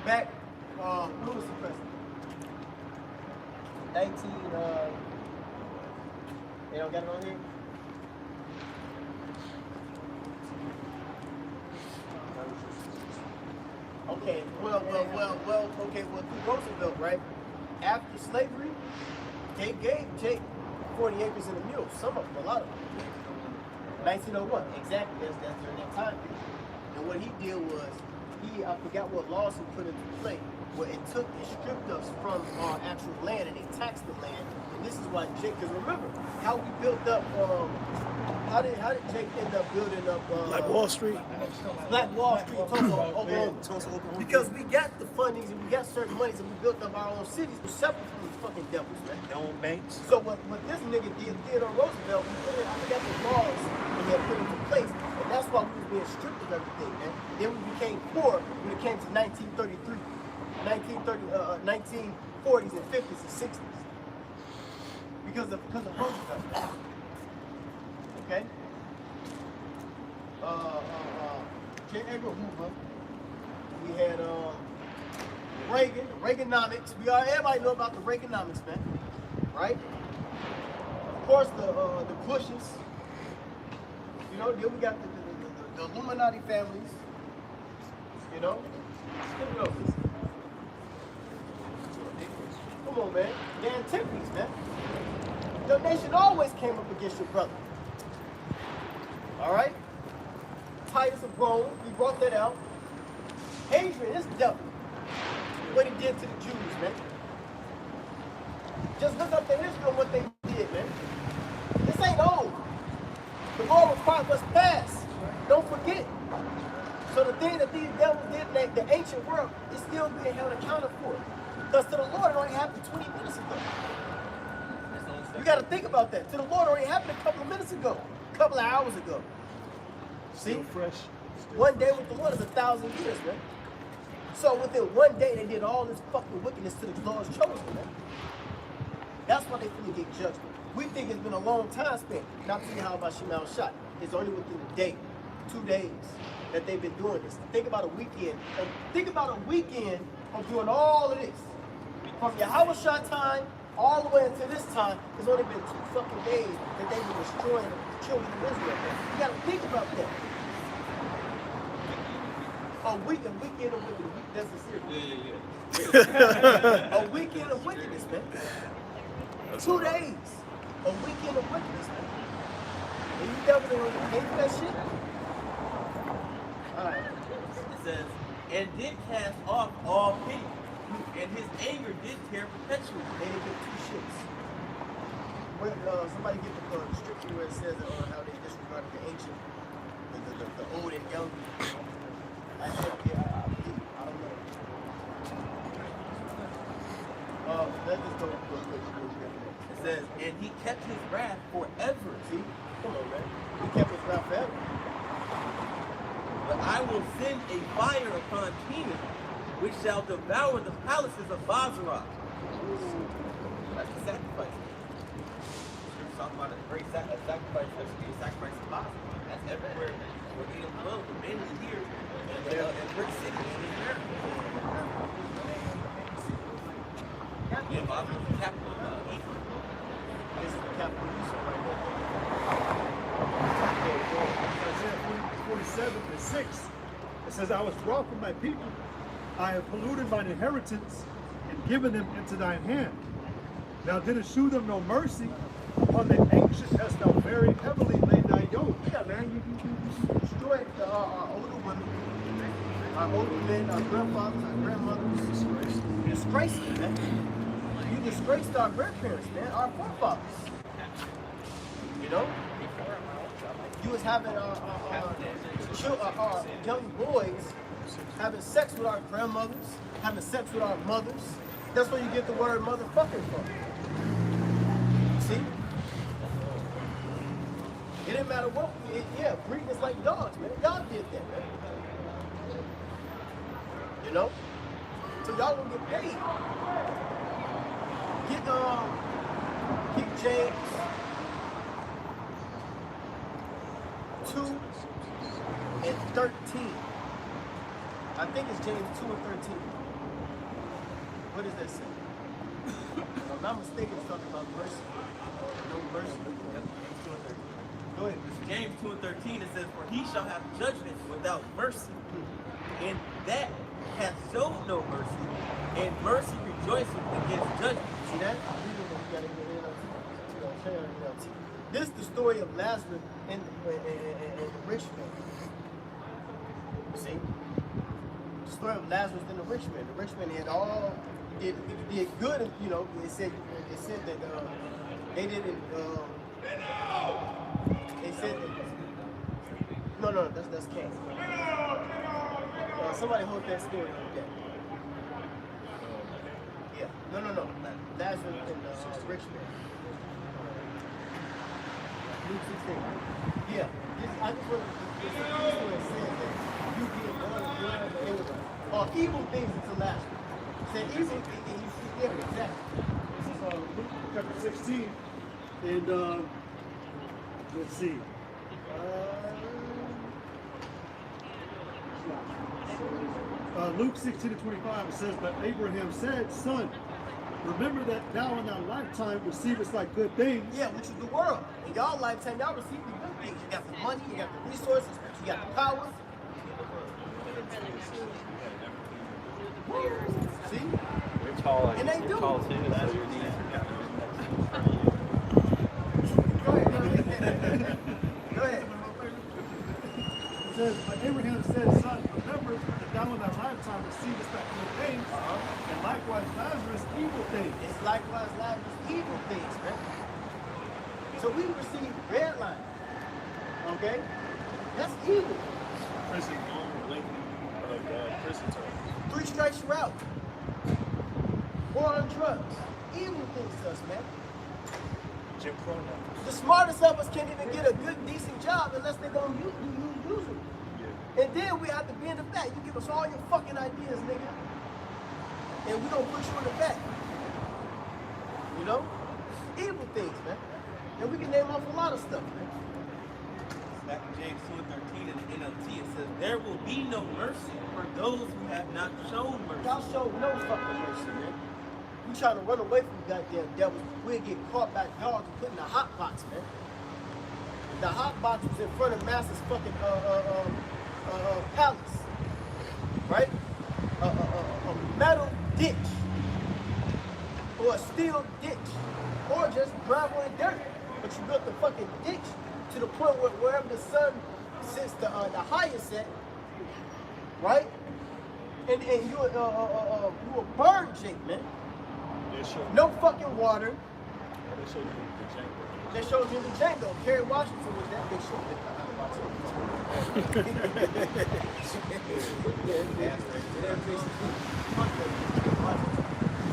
Speaker 4: Back, who was the president? They don't got it on here? Okay, through Roosevelt, right? After slavery, they gave Jake 40 acres and a mule, some of them, a lot of them. 1901, exactly, that's during that time period. And what he did was, I forgot what laws he put into play, where it stripped us from our actual land and they taxed the land. And this is why Jake, because remember, how we built up, how did Jake end up building up
Speaker 1: Like Wall Street?
Speaker 4: Black Wall Street, Oklahoma. Because we got the fundings and we got certain monies and we built up our own cities, we're separate from these fucking devils, man.
Speaker 5: Their own banks.
Speaker 4: So what this nigga did, Theodore Roosevelt, I forgot the laws that he had put into place, and that's why we was being stripped of everything, man. Then we became poor when it came to 1933, 1940s and 50s and 60s. Because of Roosevelt. Okay? J. Edgar Hoover. We had Reagan, Reaganomics. Everybody know about the Reaganomics, man. Right? Of course, the Bushes. You know, then we got the Illuminati families. You know? Come on, man. The antiquities, man. The nation always came up against your brother. All right? Titus of Rome, we brought that out. Hadrian, this devil. What he did to the Jews, man. Just look up the history of what they did, man. This ain't old. The law required what's past. Don't forget. So the thing that these devils did in the ancient world is still being held accountable for. Because to the Lord, it only happened 20 minutes ago. You got to think about that. To the Lord, it already happened a couple of minutes ago, a couple of hours ago. See?
Speaker 1: Still fresh.
Speaker 4: One day with the Lord is 1,000 years, man. So within one day, they did all this fucking wickedness to the Lord's chosen, man. That's why they finna get judged. We think it's been a long time spent. Not to see how about Shemal shot. It's only within a day, 2 days, that they've been doing this. Think about a weekend. Think about a weekend of doing all of this. From Yahweh shot time all the way until this time, it's only been 2 fucking days that they've been destroying the children of Israel. You gotta think about that. A weekend of wickedness. That's a serious. Yeah. A weekend of wickedness, man. 2 days. A weekend of wickedness, man. And you devils ain't gonna pay for that shit? Alright.
Speaker 12: It says, and did cast off all pity, and his anger did tear perpetually.
Speaker 4: They didn't get 2 shits. When, somebody get the scripture where it says how they disregarded the ancient, the old and young. I said, yeah, I don't know. Let's just go real quick.
Speaker 12: It says, and he kept his wrath forever.
Speaker 4: See? Come on, man. He kept his wrath forever.
Speaker 12: But I will send a fire upon Canaan, which shall devour the palaces of Basra. That's the sacrifice. We're talking about a great sacrifice. That's to be a sacrifice of Basra. That's everywhere where Edom dwells, but mainly here in Brick City and in America. Yeah, Basra is the capital of Egypt.
Speaker 4: This is the capital of Egypt right there.
Speaker 1: Isaiah 47 and 6. It says, I was wroth with my people. I have polluted mine inheritance and given them into thine hand. Thou didst shew them no mercy. Upon the ancient hast thou very heavily laid thy yoke.
Speaker 4: older men, our grandfathers, our grandmothers. Disgraceful, man. You disgraced our grandparents, man, our forefathers. You know? You was having our young boys having sex with our grandmothers, having sex with our mothers. That's where you get the word motherfucker from. See? It didn't matter what, breeding is like dogs, man. Y'all did that, man. You know? So y'all gonna get paid. Get James 2:13. I think it's James 2:13. What does that say? If I'm not mistaken, it's talking about mercy. No mercy. Go ahead.
Speaker 12: James 2:13, it says, "For he shall have judgment without mercy, and that hath showed no mercy, and mercy rejoiceth against judgment."
Speaker 4: See that? This is the story of Lazarus and the rich man. See? The story of Lazarus and the rich man. The rich man had did good, you know. It said that they didn't. They said that. No, that's Cain. Somebody hold that story like that. Yeah, no. Lazarus and rich man. Luke 16. Yeah, I just want to. This is where it says that you get born again, and it was evil things to Lazarus. Said evil things, and you see, yeah, exactly.
Speaker 1: This is Luke chapter 16, and let's see. Luke 16:25, it says, "But Abraham said, Son, remember that thou in thy lifetime receivest like good things."
Speaker 4: Yeah, which is the world. In y'all lifetime, y'all receive the good things. You got the money, you got the resources, you got the power. See?
Speaker 11: You're tall,
Speaker 4: And they do.
Speaker 11: tall too, so your knees
Speaker 4: Go ahead. Go ahead.
Speaker 1: It says, "But Abraham said, Son, remember that thou in thy lifetime receivest like good things, and likewise Lazarus evil things."
Speaker 4: It's likewise Lazarus evil things, man. So we receive red line. Okay? That's evil.
Speaker 6: Prison long lengthy prison term.
Speaker 4: 3 strikes you're out. War on drugs. Evil things to us, man.
Speaker 6: Jim Crow now.
Speaker 4: The smartest of us can't even get a good, decent job unless they're going to use it. And then we have to be in the back. You give us all your fucking ideas, nigga. And we don't put you in the back. You know? Evil things, man. And we can name off a lot of stuff, man.
Speaker 12: Back in James 2:13 in the NLT, it says, "There will be no mercy for those who have not shown mercy."
Speaker 4: Y'all show no fucking mercy, man. We trying to run away from goddamn devils. We'll get caught by dogs and put in the hot box, man. The hot box was in front of Master's fucking palace, right? A metal ditch, or a steel ditch, or just gravel and dirt. But you built the fucking ditch to the point where wherever the sun sits, the highest at, right? And you a bird Jake, man. No fucking water. They showed you the Django. Kerry Washington was that big shit.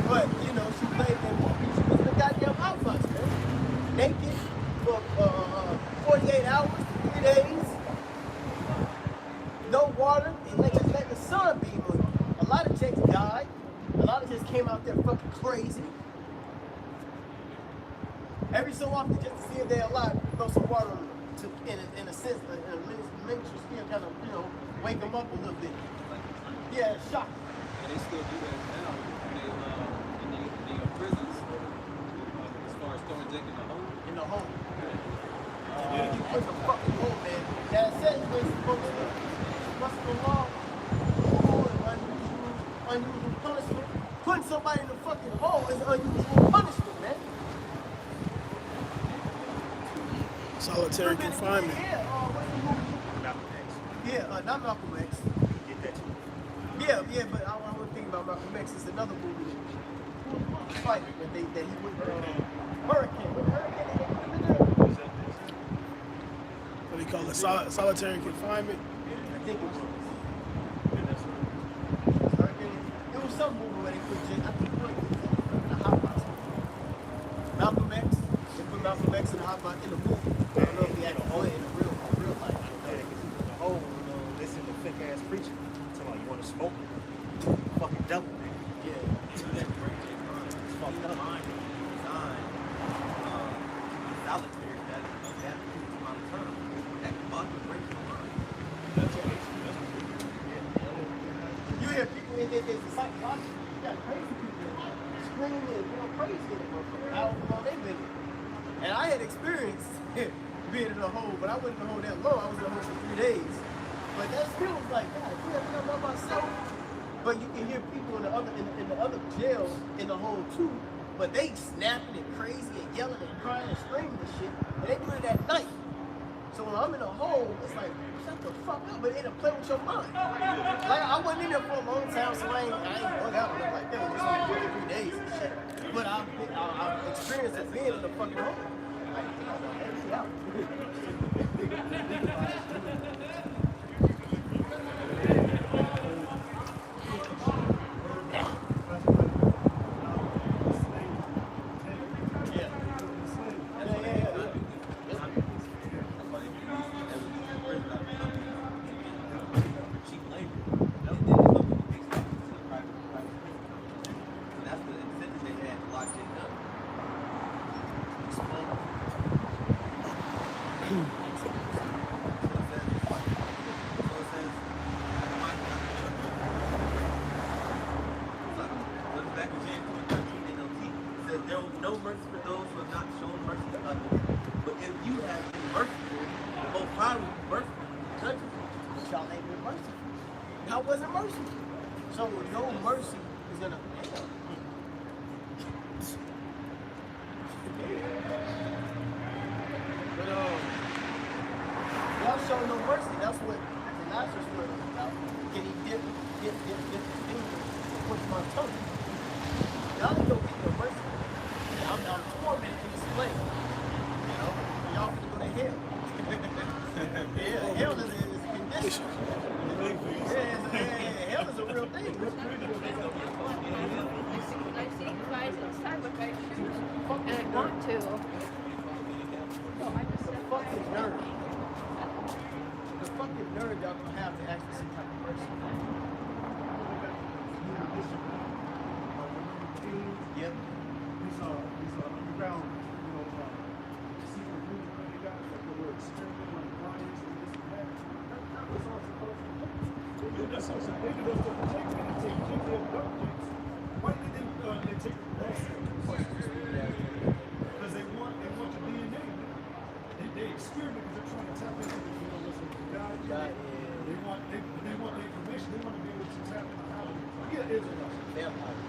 Speaker 4: But, you know, she played that movie. She was in the goddamn outbox, man. Naked for 48 hours, 3 days. No water. And they just let the sun beam on you. A lot of chicks died. A lot of just came out there fucking crazy. Every so often, just to see if they're alive, throw some water on them to, in a sense, in a miniature scale, kind of, you know, wake them up a little bit. Yeah, shock.
Speaker 3: And they still do that now in the prisons, as far as throwing Jake in the hole.
Speaker 4: In the hole. Yeah, you put the fucking hole, man. That says we're supposed to what's the law? Unusual punishment. Putting somebody in the fucking hole is unusual punishment, man.
Speaker 9: Solitary confinement.
Speaker 4: Yeah, what's the movie?
Speaker 9: Malcolm X.
Speaker 4: Yeah, not Malcolm X.
Speaker 9: Get that too.
Speaker 4: Yeah, but I was thinking about Malcolm X. It's another movie fight that he went Hurricane. With Hurricane,
Speaker 13: What do you call it? Solitary confinement?
Speaker 4: I think it was. It was some movie where they put Jay, I think it was in the hot box. Malcolm X. They put Malcolm X in the hot box in the movie. I don't know if he had a in the real life.
Speaker 5: Oh, listen to thick ass preaching. Tell me, you want to smoke? Fucking devil, man.
Speaker 4: Yeah.
Speaker 12: It's fucked up. Mind is designed solitary. That amount of time. That fucking breaks my mind.
Speaker 4: You hear people in there, there's a psychological, you got crazy people screaming and going crazy in the motherfucker. How long they been in. And I had experience being in a hole, but I wasn't in a hole that long. I was in a hole for 3 days. But that still was like, God, I'm by myself. But you can hear people in the other jails in the hole too, but they snapping and crazy and yelling and crying and screaming and shit. And they do it at night. So when I'm in a hole, it's like, shut the fuck up, but it'll play with your mind. Like, I wasn't in there for a long time, so I ain't hung out with them like that. Just only 2 or 3 days and shit. But I've experienced it being in the fucking hole. Like, out.
Speaker 12: No mercy for those who have not shown mercy to others. But if you have been merciful, the Most High will be merciful to judge you.
Speaker 4: But y'all ain't been merciful. Y'all wasn't merciful. So no mercy is gonna fail. But y'all show no mercy. That's what the Lazarus word was about. Can he dip his finger and push my tongue? Y'all ain't gonna get no mercy. I'm tormented in this flame. You know, y'all can go to hell. Yeah, hell is a condition. Yeah, hell is a real thing.
Speaker 8: I've seen you guys inside with my shoes, and I want to. So I just said,
Speaker 4: Fucking nerd. The fucking nerd y'all gonna have to ask for some type of mercy. Yep.
Speaker 1: These underground, secret groups that they got, like they were experimenting on clients and this and that. That was all supposed to be. They did stuff to protect me. They take their abductions. Why did they take the best? Because they want your DNA. They experiment because they're trying to tap into the God. They want the information. They want to be able to tap into how to be an Israelite. Yeah.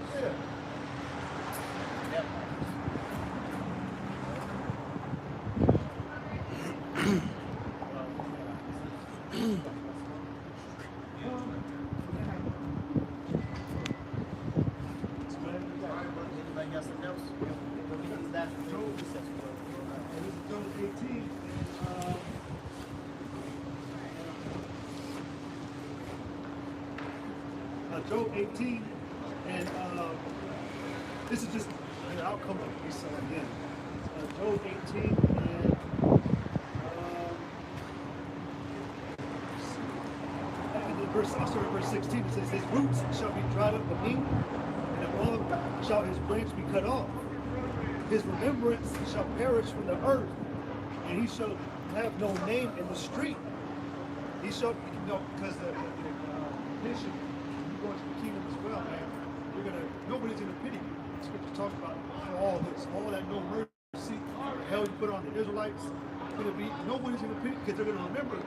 Speaker 4: Anybody got something else?
Speaker 1: Job 18. Job 18, and this is just an outcome of Esau again. Job 18, and verse 16, it says, his roots shall be dried up beneath, and above shall his branch be cut off. His remembrance shall perish from the earth, and he shall have no name in the street. He shall, because the nation, you go into the kingdom as well, man. Nobody's gonna pity you. The scripture talks about all this, all that no mercy, hell you put on the Israelites. Nobody's gonna pity because they're gonna remember,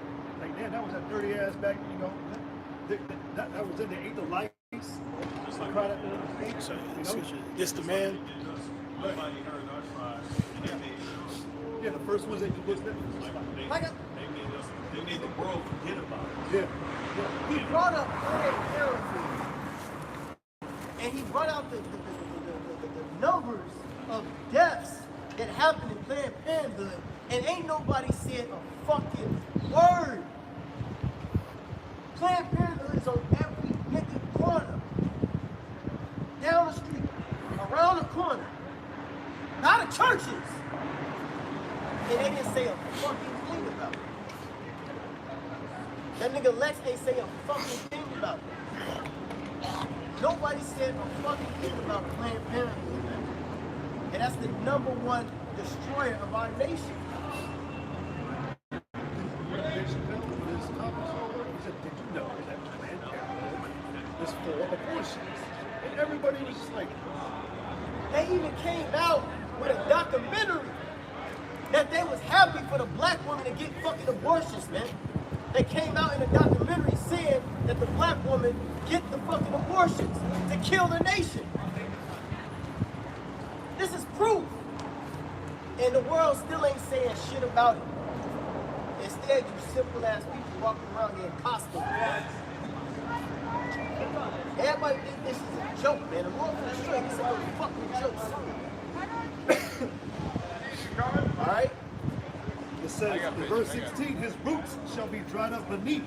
Speaker 1: like, man, that was that dirty ass back, that was in there, ate the lice. Just like cried out there.
Speaker 13: This the man.
Speaker 1: Yeah, the first ones that you looked at.
Speaker 6: They made the world forget about it.
Speaker 1: Yeah.
Speaker 4: He brought up planet heresy. And he brought out the numbers of deaths that happened in Planned Parenthood, and ain't nobody said a fucking word. Planned Parenthood is on every nigga corner. Down the street, around the corner. Not the churches. And they didn't say a fucking thing about it. That nigga Lex ain't say a fucking thing about it. Nobody said a fucking thing about Planned Parenthood, man. And that's the #1 destroyer of our nation.
Speaker 1: Did you know that Planned Parenthood is full of abortions? And everybody was just like,
Speaker 4: They even came out with a documentary that they was happy for the black woman to get fucking abortions, man. They came out in a documentary saying that the black woman get the fucking abortions to kill the nation. This is proof. And the world still ain't saying shit about it. Instead, you simple ass people walking around here in costumes. Everybody think this is a joke, man. The Lord for the straight, it's a fucking joke. Alright?
Speaker 1: it says in verse 16, his roots shall be dried up beneath,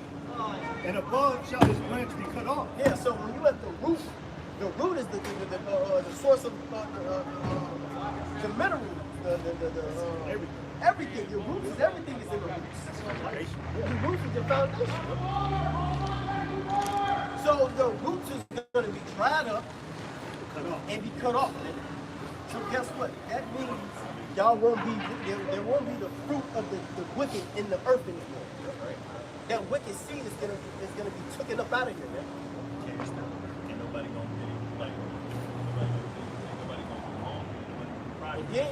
Speaker 1: and above shall his branch be cut off.
Speaker 4: Yeah, so when you at the root is the source of the mineral, everything. Your roots is everything is in the roots. Your roots is your foundation. So the roots is going to be dried up and be cut off. So guess what? That means y'all won't be there won't be the fruit of the wicked in the earth anymore. That wicked seed is gonna be taken up out of here, man.
Speaker 6: Ain't nobody gonna be like, nobody gonna be wrong.
Speaker 4: Yeah,